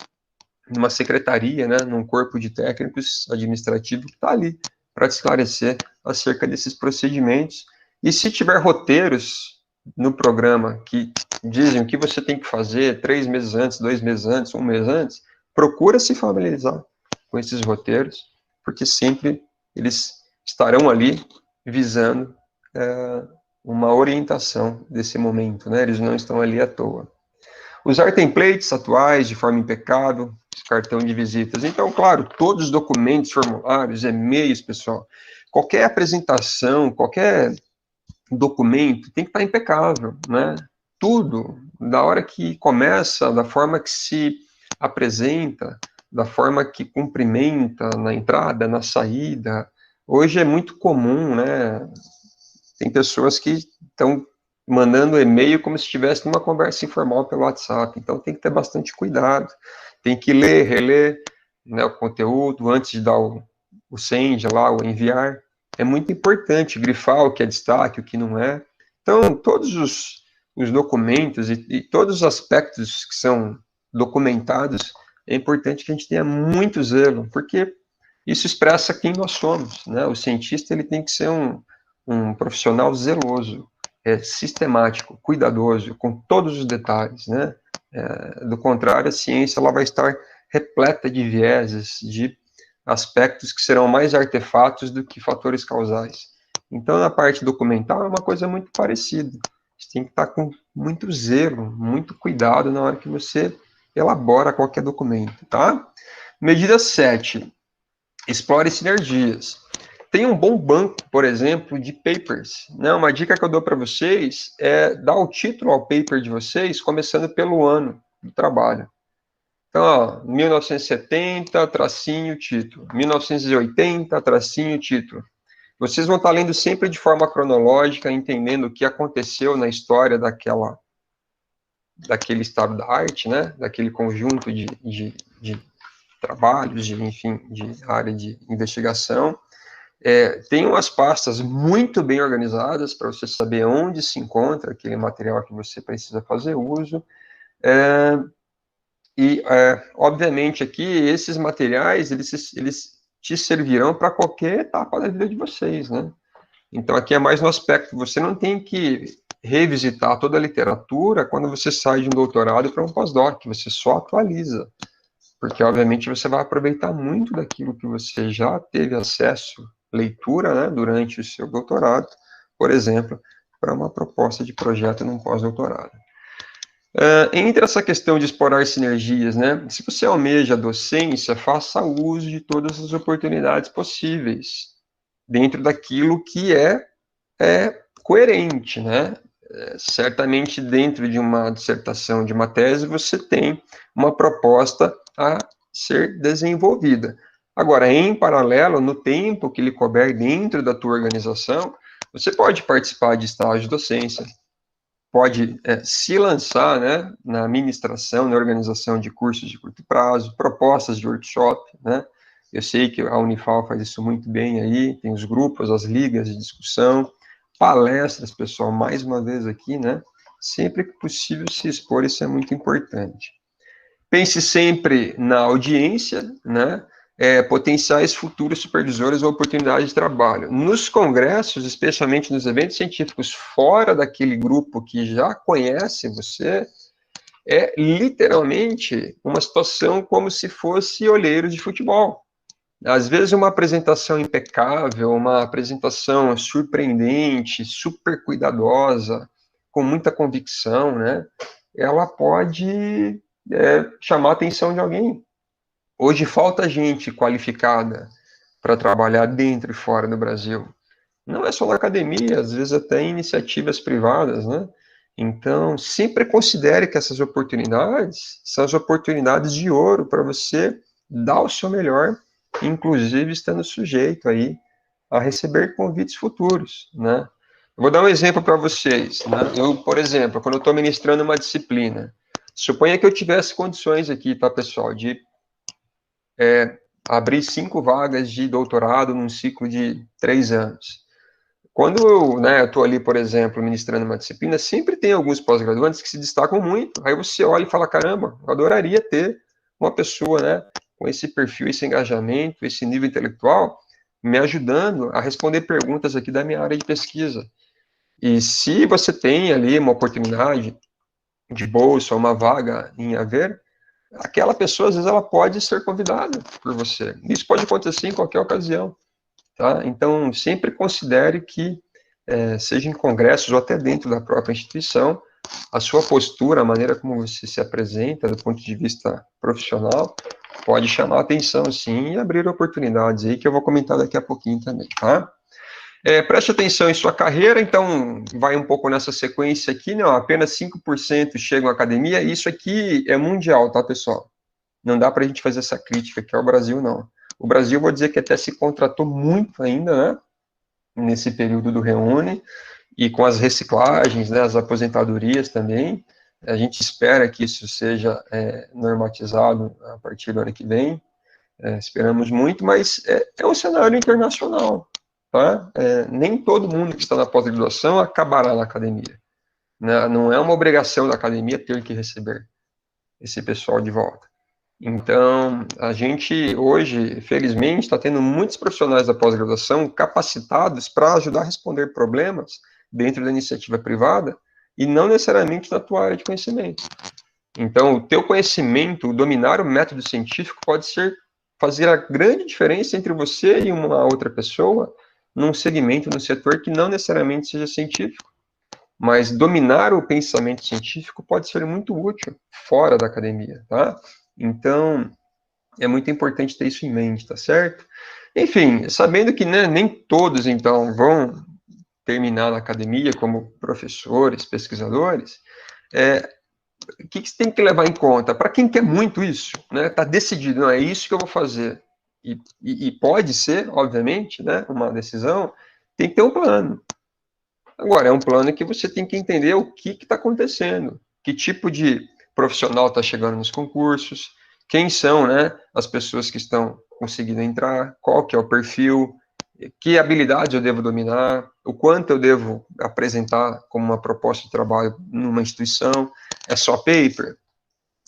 B: numa secretaria, né, num corpo de técnicos administrativos que está ali para te esclarecer acerca desses procedimentos. E se tiver roteiros no programa que dizem o que você tem que fazer 3 meses antes, 2 meses antes, 1 mês antes, procura se familiarizar com esses roteiros, porque sempre eles estarão ali visando uma orientação desse momento, né? Eles não estão ali à toa. Usar templates atuais de forma impecável, cartão de visitas. Então, claro, todos os documentos, formulários, e-mails, pessoal, qualquer apresentação, qualquer documento tem que estar impecável, né? Tudo, da hora que começa, da forma que se apresenta, da forma que cumprimenta na entrada, na saída. Hoje é muito comum, né? Tem pessoas que estão mandando e-mail como se estivesse numa conversa informal pelo WhatsApp. Então tem que ter bastante cuidado. Tem que ler, reler, né, o conteúdo antes de dar o send lá, o enviar. É muito importante grifar o que é destaque, o que não é. Então, todos os documentos e todos os aspectos que são documentados, é importante que a gente tenha muito zelo, porque isso expressa quem nós somos, né? O cientista ele tem que ser um profissional zeloso, sistemático, cuidadoso, com todos os detalhes, né? Do contrário, a ciência ela vai estar repleta de vieses, de aspectos que serão mais artefatos do que fatores causais. Então, na parte documental, é uma coisa muito parecida. Você tem que estar com muito zelo, muito cuidado na hora que você elabora qualquer documento, tá? Medida 7. Explore sinergias. Tem um bom banco, por exemplo, de papers. Né? Uma dica que eu dou para vocês é dar o título ao paper de vocês, começando pelo ano do trabalho. Então, ó, 1970, tracinho, título. 1980, tracinho, título. Vocês vão estar lendo sempre de forma cronológica, entendendo o que aconteceu na história daquele estado da arte, né? Daquele conjunto de trabalhos, enfim, de área de investigação. Tem umas pastas muito bem organizadas para você saber onde se encontra aquele material que você precisa fazer uso. Obviamente, aqui, esses materiais, eles te servirão para qualquer etapa da vida de vocês, né? Então, aqui é mais no aspecto, você não tem que revisitar toda a literatura quando você sai de um doutorado para um pós-doc, você só atualiza, porque, obviamente, você vai aproveitar muito daquilo que você já teve acesso, leitura, né, durante o seu doutorado, por exemplo, para uma proposta de projeto num pós-doutorado. Entre essa questão de explorar sinergias, né, se você almeja a docência, faça uso de todas as oportunidades possíveis, dentro daquilo que é coerente, né? Certamente, dentro de uma dissertação, de uma tese, você tem uma proposta a ser desenvolvida. Agora, em paralelo, no tempo que lhe couber dentro da tua organização, você pode participar de estágio de docência, pode se lançar, né, na administração, na organização de cursos de curto prazo, propostas de workshop, né? Eu sei que a Unifal faz isso muito bem aí, tem os grupos, as ligas de discussão, palestras, pessoal, mais uma vez aqui, né? Sempre que possível se expor, isso é muito importante. Pense sempre na audiência, né? Potenciais futuros supervisores ou oportunidades de trabalho. Nos congressos, especialmente nos eventos científicos fora daquele grupo que já conhece você, é literalmente uma situação como se fosse olheiro de futebol. Às vezes uma apresentação impecável, uma apresentação surpreendente, super cuidadosa, com muita convicção, né? Ela pode chamar a atenção de alguém. Hoje falta gente qualificada para trabalhar dentro e fora do Brasil. Não é só na academia, às vezes até em iniciativas privadas, né? Então, sempre considere que essas oportunidades são as oportunidades de ouro para você dar o seu melhor, inclusive estando sujeito aí a receber convites futuros, né? Eu vou dar um exemplo para vocês, né? Eu, por exemplo, quando eu estou ministrando uma disciplina, suponha que eu tivesse condições aqui, tá, pessoal, de abrir 5 vagas de doutorado num ciclo de 3 anos. Quando eu estou ali, por exemplo, ministrando uma disciplina, sempre tem alguns pós-graduantes que se destacam muito. Aí você olha e fala, caramba, eu adoraria ter uma pessoa, né, com esse perfil, esse engajamento, esse nível intelectual, me ajudando a responder perguntas aqui da minha área de pesquisa. E se você tem ali uma oportunidade de bolsa, uma vaga em haver, aquela pessoa, às vezes, ela pode ser convidada por você. Isso pode acontecer em qualquer ocasião, tá? Então, sempre considere que, seja em congressos ou até dentro da própria instituição, a sua postura, a maneira como você se apresenta do ponto de vista profissional, pode chamar a atenção, sim, e abrir oportunidades aí, que eu vou comentar daqui a pouquinho também, tá? Preste atenção em sua carreira, então, vai um pouco nessa sequência aqui, né? Apenas 5% chegam à academia, e isso aqui é mundial, tá, pessoal? Não dá para a gente fazer essa crítica aqui ao Brasil, não. O Brasil, vou dizer que até se contratou muito ainda, né? Nesse período do Reúne, e com as reciclagens, né, as aposentadorias também, a gente espera que isso seja normatizado a partir do ano que vem, esperamos muito, mas é um cenário internacional, tá? Nem todo mundo que está na pós-graduação acabará na academia, né? Não é uma obrigação da academia ter que receber esse pessoal de volta. Então, a gente hoje, felizmente, está tendo muitos profissionais da pós-graduação capacitados para ajudar a responder problemas dentro da iniciativa privada e não necessariamente na tua área de conhecimento. Então, o teu conhecimento, dominar o método científico pode fazer a grande diferença entre você e uma outra pessoa num segmento, num setor que não necessariamente seja científico. Mas dominar o pensamento científico pode ser muito útil fora da academia, tá? Então, é muito importante ter isso em mente, tá certo? Enfim, sabendo que, né, nem todos, então, vão terminar na academia como professores, pesquisadores, o que você tem que levar em conta? Para quem quer muito isso, né, está decidido, não, é isso que eu vou fazer, e pode ser, obviamente, né, uma decisão, tem que ter um plano. Agora, é um plano que você tem que entender o que está acontecendo, que tipo de profissional está chegando nos concursos, quem são, né, as pessoas que estão conseguindo entrar, qual que é o perfil, que habilidades eu devo dominar, o quanto eu devo apresentar como uma proposta de trabalho numa instituição, é só paper,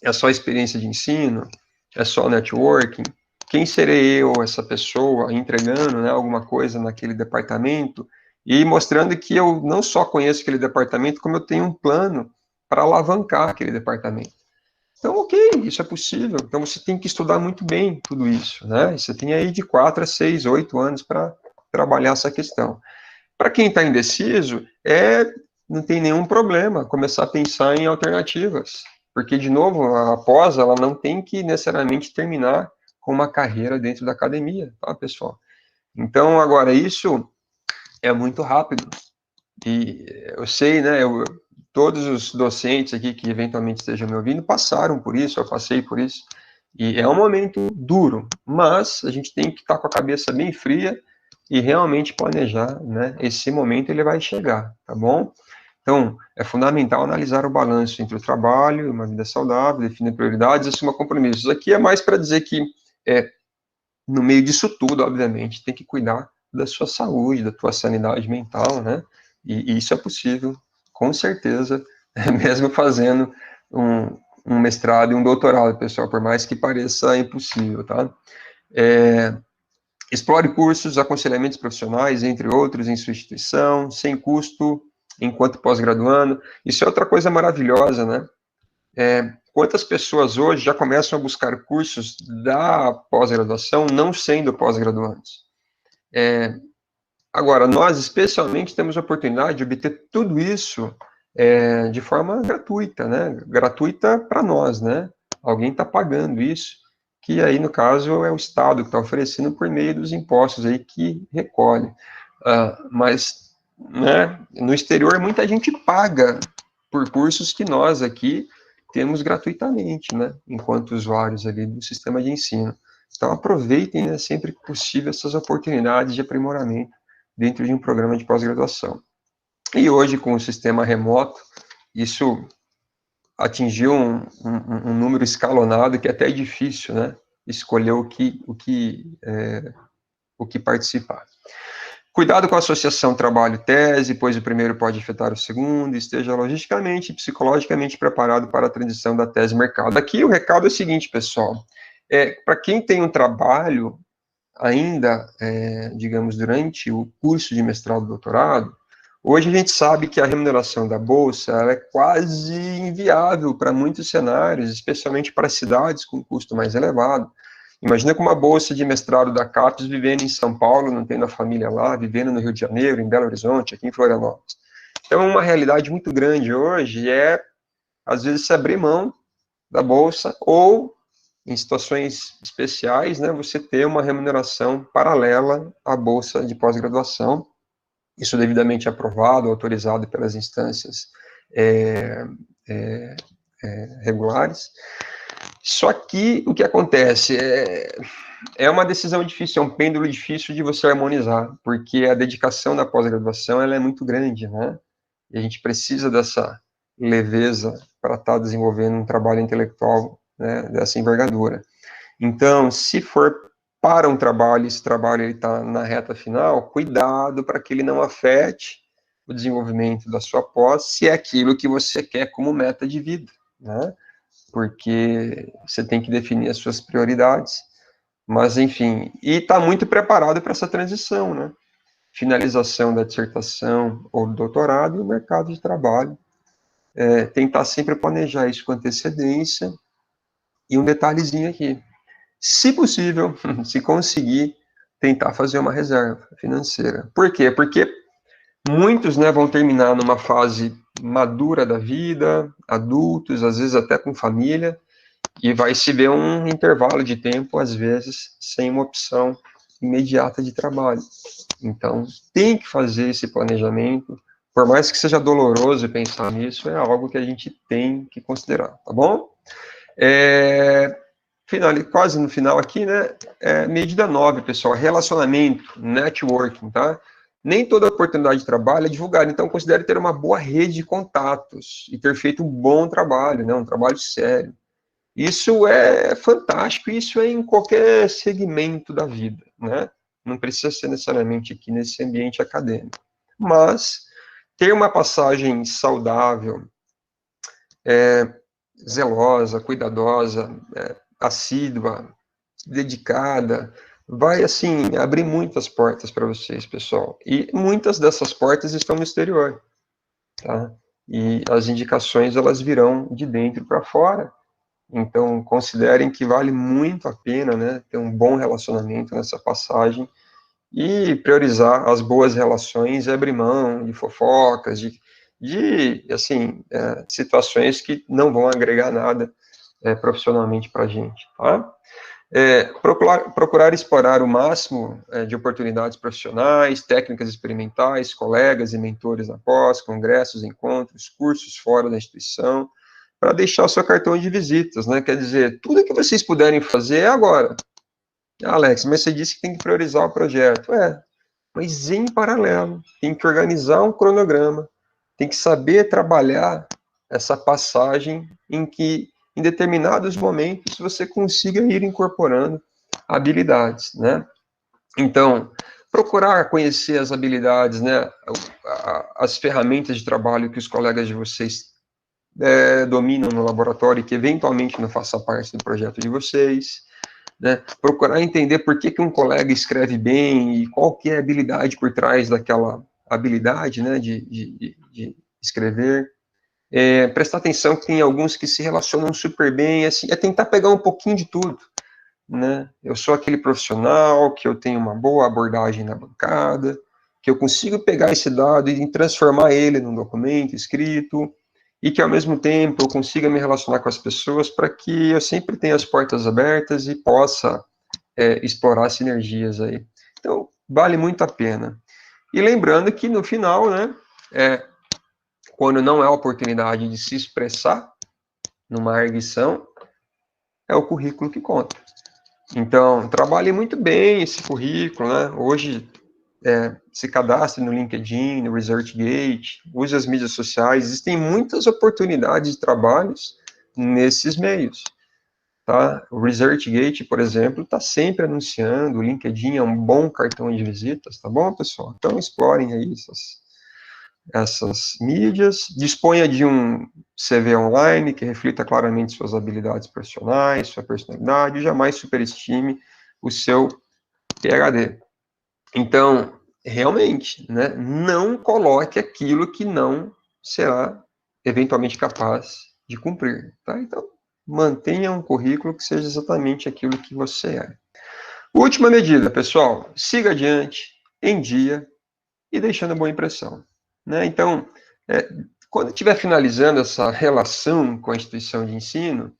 B: é só experiência de ensino, é só networking, quem serei eu, essa pessoa, entregando, né, alguma coisa naquele departamento, e mostrando que eu não só conheço aquele departamento, como eu tenho um plano para alavancar aquele departamento. Então, ok, isso é possível. Então, você tem que estudar muito bem tudo isso, né? Você tem aí de 4 a 6, 8 anos para trabalhar essa questão. Para quem está indeciso, não tem nenhum problema começar a pensar em alternativas, porque, de novo, a pós, ela não tem que necessariamente terminar com uma carreira dentro da academia, tá, pessoal? Então, agora, isso é muito rápido, e eu sei, né, todos os docentes aqui que eventualmente estejam me ouvindo passaram por isso, eu passei por isso, e é um momento duro, mas a gente tem que estar com a cabeça bem fria e realmente planejar, né, esse momento ele vai chegar, tá bom? Então, é fundamental analisar o balanço entre o trabalho e uma vida saudável, definir prioridades e assumir compromissos. Isso aqui é mais para dizer que, no meio disso tudo, obviamente, tem que cuidar da sua saúde, da tua sanidade mental, né? E isso é possível, com certeza, mesmo fazendo um mestrado e um doutorado, pessoal, por mais que pareça impossível, tá? Explore cursos, aconselhamentos profissionais, entre outros, em sua instituição, sem custo, enquanto pós-graduando. Isso é outra coisa maravilhosa, né? Quantas pessoas hoje já começam a buscar cursos da pós-graduação não sendo pós-graduantes? Agora, nós especialmente temos a oportunidade de obter tudo isso de forma gratuita, né? Gratuita para nós, né? Alguém está pagando isso, que aí, no caso, é o Estado que está oferecendo por meio dos impostos aí que recolhe. Mas, né, no exterior, muita gente paga por cursos que nós aqui temos gratuitamente, né, enquanto usuários ali do sistema de ensino. Então, aproveitem, né, sempre que possível essas oportunidades de aprimoramento dentro de um programa de pós-graduação. E hoje, com o sistema remoto, isso atingiu um número escalonado que até é difícil, né, escolher o que participar. Cuidado com a associação trabalho-tese, pois o primeiro pode afetar o segundo, esteja logisticamente e psicologicamente preparado para a transição da tese-mercado. Aqui o recado é o seguinte, pessoal, para quem tem um trabalho ainda, digamos, durante o curso de mestrado e doutorado, hoje a gente sabe que a remuneração da bolsa ela é quase inviável para muitos cenários, especialmente para cidades com custo mais elevado. Imagina com uma bolsa de mestrado da CAPES vivendo em São Paulo, não tendo a família lá, vivendo no Rio de Janeiro, em Belo Horizonte, aqui em Florianópolis. Então, uma realidade muito grande hoje é, às vezes, se abrir mão da bolsa ou, em situações especiais, né, você ter uma remuneração paralela à bolsa de pós-graduação, isso devidamente aprovado, autorizado pelas instâncias regulares. Só que o que acontece é uma decisão difícil, é um pêndulo difícil de você harmonizar, porque a dedicação da pós-graduação ela é muito grande, né? E a gente precisa dessa leveza para estar desenvolvendo um trabalho intelectual, né, dessa envergadura. Então, se for para um trabalho, esse trabalho está na reta final, cuidado para que ele não afete o desenvolvimento da sua pós, se é aquilo que você quer como meta de vida, né? Porque você tem que definir as suas prioridades, mas enfim, e está muito preparado para essa transição, né? Finalização da dissertação ou do doutorado e o mercado de trabalho. Tentar sempre planejar isso com antecedência. E um detalhezinho aqui, se possível, se conseguir, tentar fazer uma reserva financeira. Por quê? Porque muitos, né, vão terminar numa fase madura da vida, adultos, às vezes até com família, e vai se ver um intervalo de tempo, às vezes, sem uma opção imediata de trabalho. Então, tem que fazer esse planejamento, por mais que seja doloroso pensar nisso, é algo que a gente tem que considerar, tá bom? Quase no final aqui, né, medida 9, pessoal, relacionamento, networking, tá? Nem toda oportunidade de trabalho é divulgada, então considere ter uma boa rede de contatos e ter feito um bom trabalho, né, um trabalho sério. Isso é fantástico, isso é em qualquer segmento da vida, né? Não precisa ser necessariamente aqui nesse ambiente acadêmico. Mas ter uma passagem saudável, zelosa, cuidadosa, assídua, dedicada, vai, assim, abrir muitas portas para vocês, pessoal. E muitas dessas portas estão no exterior, tá? E as indicações, elas virão de dentro para fora. Então, considerem que vale muito a pena, né, ter um bom relacionamento nessa passagem e priorizar as boas relações e abrir mão de fofocas, assim, situações que não vão agregar nada profissionalmente para a gente, tá? Procurar explorar o máximo de oportunidades profissionais, técnicas experimentais, colegas e mentores na pós, congressos, encontros, cursos fora da instituição, para deixar o seu cartão de visitas, né? Quer dizer, tudo que vocês puderem fazer é agora. Alex, mas você disse que tem que priorizar o projeto. Mas em paralelo, tem que organizar um cronograma, tem que saber trabalhar essa passagem em que, em determinados momentos, você consiga ir incorporando habilidades, né? Então, procurar conhecer as habilidades, né? As ferramentas de trabalho que os colegas de vocês dominam no laboratório e que eventualmente não faça parte do projeto de vocês, né? Procurar entender por que um colega escreve bem e qual que é a habilidade por trás daquela habilidade, né, de escrever. Prestar atenção que tem alguns que se relacionam super bem, assim, tentar pegar um pouquinho de tudo, né? Eu sou aquele profissional que eu tenho uma boa abordagem na bancada, que eu consigo pegar esse dado e transformar ele num documento escrito, e que, ao mesmo tempo, eu consiga me relacionar com as pessoas para que eu sempre tenha as portas abertas e possa explorar sinergias aí. Então, vale muito a pena. E lembrando que, no final, né, quando não é a oportunidade de se expressar numa arguição, é o currículo que conta. Então, trabalhe muito bem esse currículo, né? Hoje, se cadastre no LinkedIn, no ResearchGate, use as mídias sociais, existem muitas oportunidades de trabalhos nesses meios. tá? O ResearchGate, por exemplo, está sempre anunciando, o LinkedIn é um bom cartão de visitas, tá bom, pessoal? Então, explorem aí essas mídias, disponha de um CV online que reflita claramente suas habilidades profissionais, sua personalidade, e jamais superestime o seu PhD. Então, realmente, né, não coloque aquilo que não será eventualmente capaz de cumprir, tá? Então, mantenha um currículo que seja exatamente aquilo que você é. Última medida, pessoal, siga adiante, em dia e deixando boa impressão, né? Então, quando estiver finalizando essa relação com a instituição de ensino,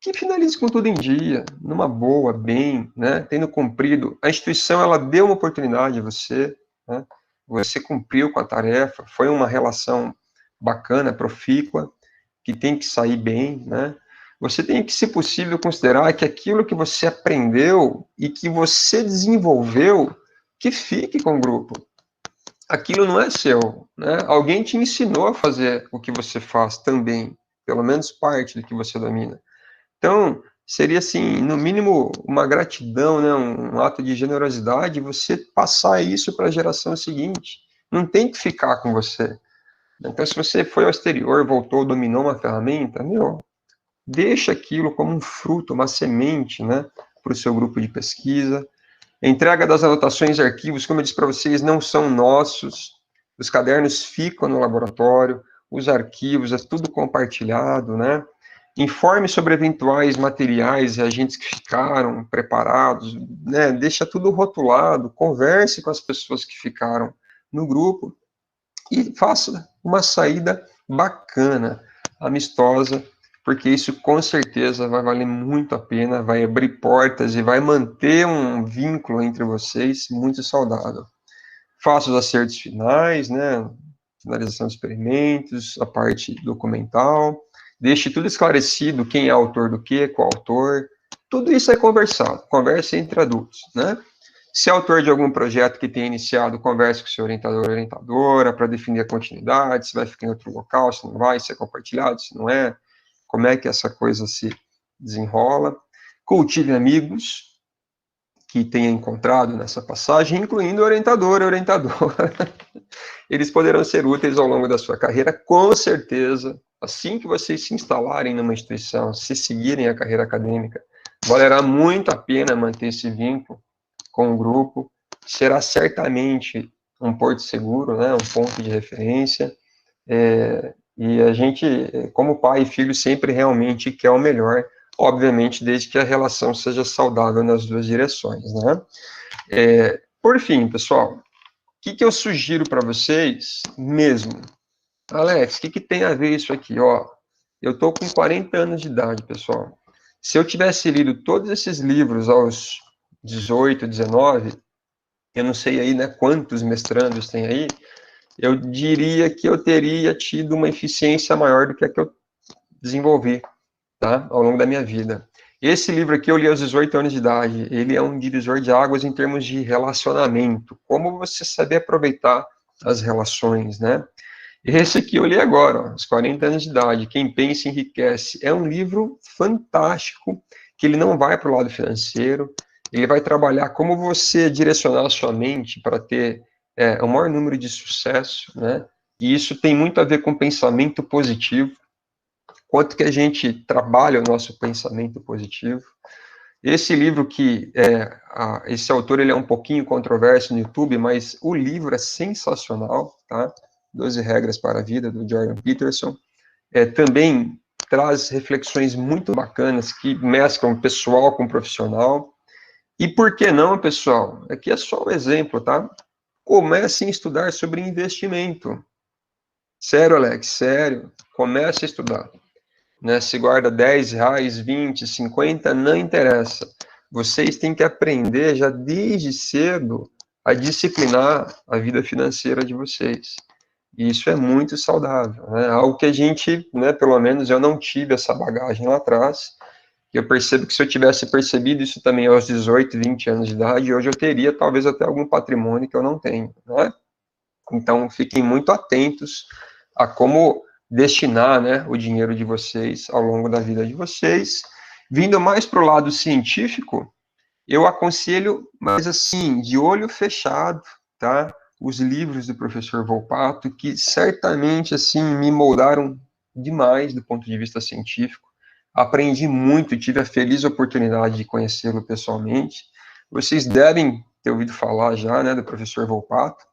B: que finalize com tudo em dia, numa boa, bem, né? Tendo cumprido. A instituição, ela deu uma oportunidade a você, né? Você cumpriu com a tarefa, foi uma relação bacana, profícua, que tem que sair bem, né? Você tem que, se possível, considerar que aquilo que você aprendeu e que você desenvolveu, que fique com o grupo. Aquilo não é seu, né? Alguém te ensinou a fazer o que você faz também, pelo menos parte do que você domina. Então, seria assim, no mínimo, uma gratidão, né? Um ato de generosidade, você passar isso para a geração seguinte. Não tem que ficar com você. Então, se você foi ao exterior, voltou, dominou uma ferramenta, deixa aquilo como um fruto, uma semente, né? Para o seu grupo de pesquisa. A entrega das anotações e arquivos, como eu disse para vocês, não são nossos. Os cadernos ficam no laboratório, os arquivos, é tudo compartilhado, né? Informe sobre eventuais materiais e agentes que ficaram preparados, né? Deixa tudo rotulado, converse com as pessoas que ficaram no grupo e faça uma saída bacana, amistosa, porque isso com certeza vai valer muito a pena, vai abrir portas e vai manter um vínculo entre vocês muito saudável. Faça os acertos finais, né? Finalização dos experimentos, a parte documental, deixe tudo esclarecido, quem é autor do quê, qual autor, tudo isso é conversado, conversa entre adultos, né? Se é autor de algum projeto que tenha iniciado, converse com o seu orientador ou orientadora para definir a continuidade, se vai ficar em outro local, se não vai, se é compartilhado, se não é, como é que essa coisa se desenrola. Cultive amigos que tenha encontrado nessa passagem, incluindo orientador e orientadora. Eles poderão ser úteis ao longo da sua carreira, com certeza. Assim que vocês se instalarem numa instituição, se seguirem a carreira acadêmica, valerá muito a pena manter esse vínculo com o grupo. Será certamente um porto seguro, né, um ponto de referência. E a gente, como pai e filho, sempre realmente quer o melhor, obviamente, desde que a relação seja saudável nas duas direções, né? Por fim, pessoal, o que eu sugiro para vocês mesmo? Alex, o que tem a ver isso aqui? Ó, eu estou com 40 anos de idade, pessoal. Se eu tivesse lido todos esses livros aos 18, 19, eu não sei aí, né, quantos mestrandos tem aí, eu diria que eu teria tido uma eficiência maior do que a que eu desenvolvi, tá, ao longo da minha vida. Esse livro aqui eu li aos 18 anos de idade, ele é um divisor de águas em termos de relacionamento, como você saber aproveitar as relações, né? Esse aqui eu li agora, ó, aos 40 anos de idade, Quem Pensa Enriquece. É um livro fantástico, que ele não vai para o lado financeiro, ele vai trabalhar como você direcionar a sua mente para ter o maior número de sucesso, né? E isso tem muito a ver com pensamento positivo, quanto que a gente trabalha o nosso pensamento positivo. Esse livro esse autor ele é um pouquinho controverso no YouTube, mas o livro é sensacional, tá? 12 Regras para a Vida, do Jordan Peterson. Também traz reflexões muito bacanas que mesclam pessoal com profissional. E por que não, pessoal? Aqui é só um exemplo, tá? Comecem a estudar sobre investimento. Sério, Alex, sério. Comece a estudar. Né? Se guarda R$10, 20, 50, não interessa. Vocês têm que aprender já desde cedo a disciplinar a vida financeira de vocês. E isso é muito saudável, né? Algo que a gente, né, pelo menos eu não tive essa bagagem lá atrás. Eu percebo que se eu tivesse percebido isso também aos 18, 20 anos de idade, hoje eu teria talvez até algum patrimônio que eu não tenho, né? Então, fiquem muito atentos a como destinar, né, o dinheiro de vocês ao longo da vida de vocês. Vindo mais para o lado científico, eu aconselho, mas assim, de olho fechado, tá? Os livros do professor Volpato, que certamente, assim, me moldaram demais do ponto de vista científico. Aprendi muito, tive a feliz oportunidade de conhecê-lo pessoalmente. Vocês devem ter ouvido falar já, né, do professor Volpato.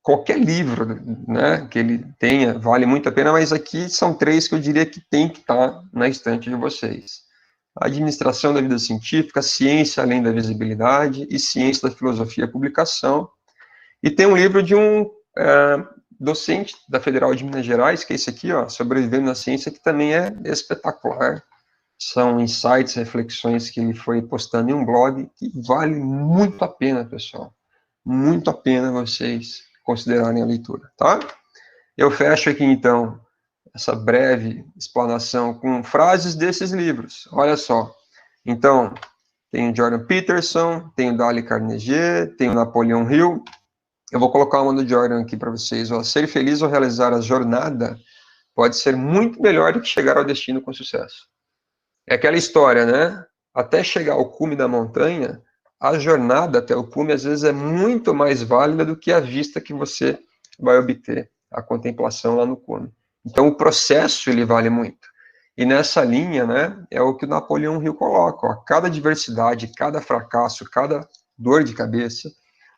B: Qualquer livro, né, que ele tenha, vale muito a pena, mas aqui são 3 que eu diria que tem que estar na estante de vocês. A Administração da Vida Científica, Ciência Além da Visibilidade e Ciência da Filosofia e Publicação. E tem um livro de um docente da Federal de Minas Gerais, que é esse aqui, ó, Sobrevivendo na Ciência, que também é espetacular. São insights, reflexões que ele foi postando em um blog, que vale muito a pena, pessoal. Muito a pena vocês considerarem a leitura, tá? Eu fecho aqui, então, essa breve explanação com frases desses livros. Olha só. Então, tem o Jordan Peterson, tem o Dale Carnegie, tem o Napoleon Hill. Eu vou colocar uma do Jordan aqui para vocês. Ó, ser feliz ou realizar a jornada pode ser muito melhor do que chegar ao destino com sucesso. É aquela história, né? Até chegar ao cume da montanha, a jornada até o cume, às vezes, é muito mais válida do que a vista que você vai obter, a contemplação lá no cume. Então, o processo, ele vale muito. E nessa linha, né, é o que o Napoleão Hill coloca. Ó, cada adversidade, cada fracasso, cada dor de cabeça,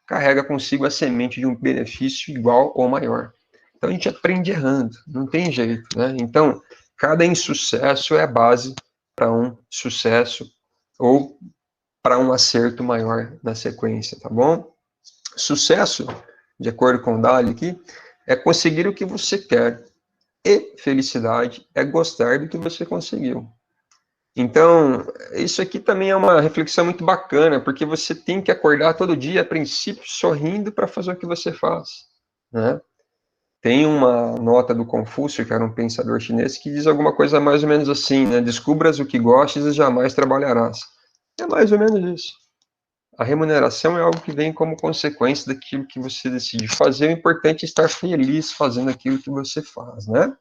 B: carrega consigo a semente de um benefício igual ou maior. Então, a gente aprende errando, não tem jeito, né? Então, cada insucesso é a base para um sucesso ou para um acerto maior na sequência, tá bom? Sucesso, de acordo com o Dali aqui, é conseguir o que você quer. E felicidade é gostar do que você conseguiu. Então, isso aqui também é uma reflexão muito bacana, porque você tem que acordar todo dia, a princípio, sorrindo para fazer o que você faz, né? Tem uma nota do Confúcio, que era um pensador chinês, que diz alguma coisa mais ou menos assim, né? Descubras o que gostes e jamais trabalharás. É mais ou menos isso. A remuneração é algo que vem como consequência daquilo que você decide fazer. O importante é estar feliz fazendo aquilo que você faz, né?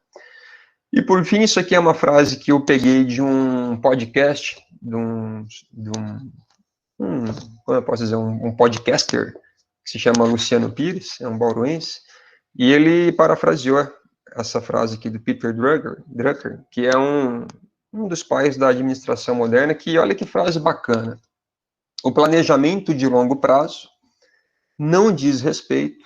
B: E por fim, isso aqui é uma frase que eu peguei de um podcast, como eu posso dizer, um podcaster, que se chama Luciano Pires, é um bauruense, e ele parafraseou essa frase aqui do Peter Drucker, que é um dos pais da administração moderna, que olha que frase bacana. O planejamento de longo prazo não diz respeito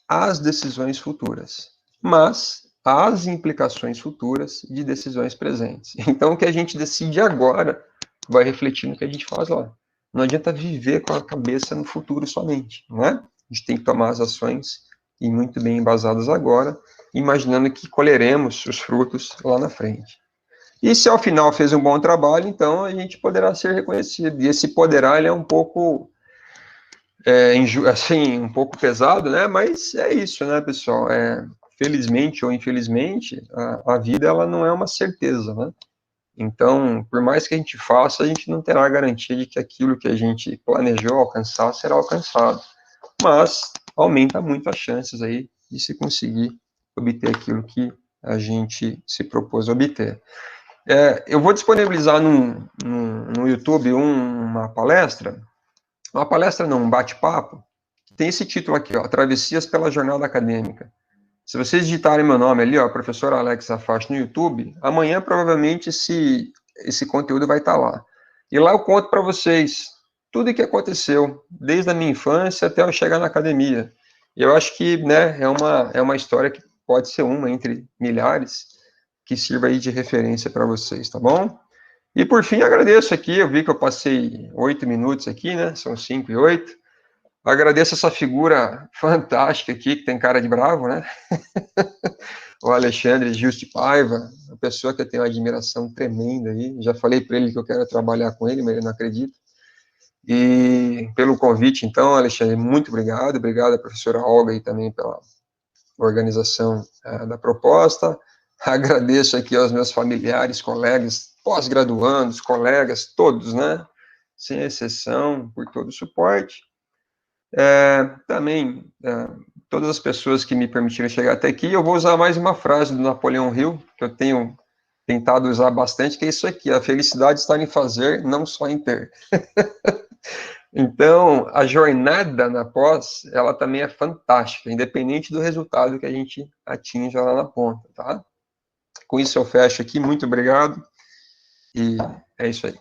B: às decisões futuras, mas às implicações futuras de decisões presentes. Então, o que a gente decide agora vai refletir no que a gente faz lá. Não adianta viver com a cabeça no futuro somente, não é? A gente tem que tomar as ações e muito bem embasadas agora, imaginando que colheremos os frutos lá na frente. E se ao final fez um bom trabalho, então a gente poderá ser reconhecido. E esse poderá, ele é um pouco, assim, um pouco pesado, né? Mas é isso, né, pessoal? Felizmente ou infelizmente, a vida, ela não é uma certeza, né? Então, por mais que a gente faça, a gente não terá a garantia de que aquilo que a gente planejou alcançar será alcançado. Mas aumenta muito as chances aí de se conseguir obter aquilo que a gente se propôs a obter. Eu vou disponibilizar no YouTube uma palestra não, um bate-papo, tem esse título aqui, ó, Travessias pela Jornada Acadêmica. Se vocês digitarem meu nome ali, ó, professor Alex Rafacho no YouTube, amanhã provavelmente esse conteúdo vai estar lá. E lá eu conto para vocês tudo o que aconteceu, desde a minha infância até eu chegar na academia. E eu acho que, né, é uma história que pode ser uma entre milhares, que sirva aí de referência para vocês, tá bom? E por fim, agradeço aqui, eu vi que eu passei 8 minutos aqui, né, são 5 e 8. Agradeço essa figura fantástica aqui, que tem cara de bravo, né? O Alexandre Juste Paiva, uma pessoa que eu tenho uma admiração tremenda aí. Já falei para ele que eu quero trabalhar com ele, mas ele não acredita. E pelo convite, então, Alexandre, muito obrigado. Obrigado à professora Olga aí também pela organização da proposta. Agradeço aqui aos meus familiares, colegas, pós-graduandos, colegas, todos, né? Sem exceção, por todo o suporte. Também, todas as pessoas que me permitiram chegar até aqui, eu vou usar mais uma frase do Napoleão Hill, que eu tenho tentado usar bastante, que é isso aqui, a felicidade está em fazer, não só em ter. Então, a jornada na pós, ela também é fantástica, independente do resultado que a gente atinja lá na ponta, tá? Com isso eu fecho aqui, muito obrigado, e é isso aí.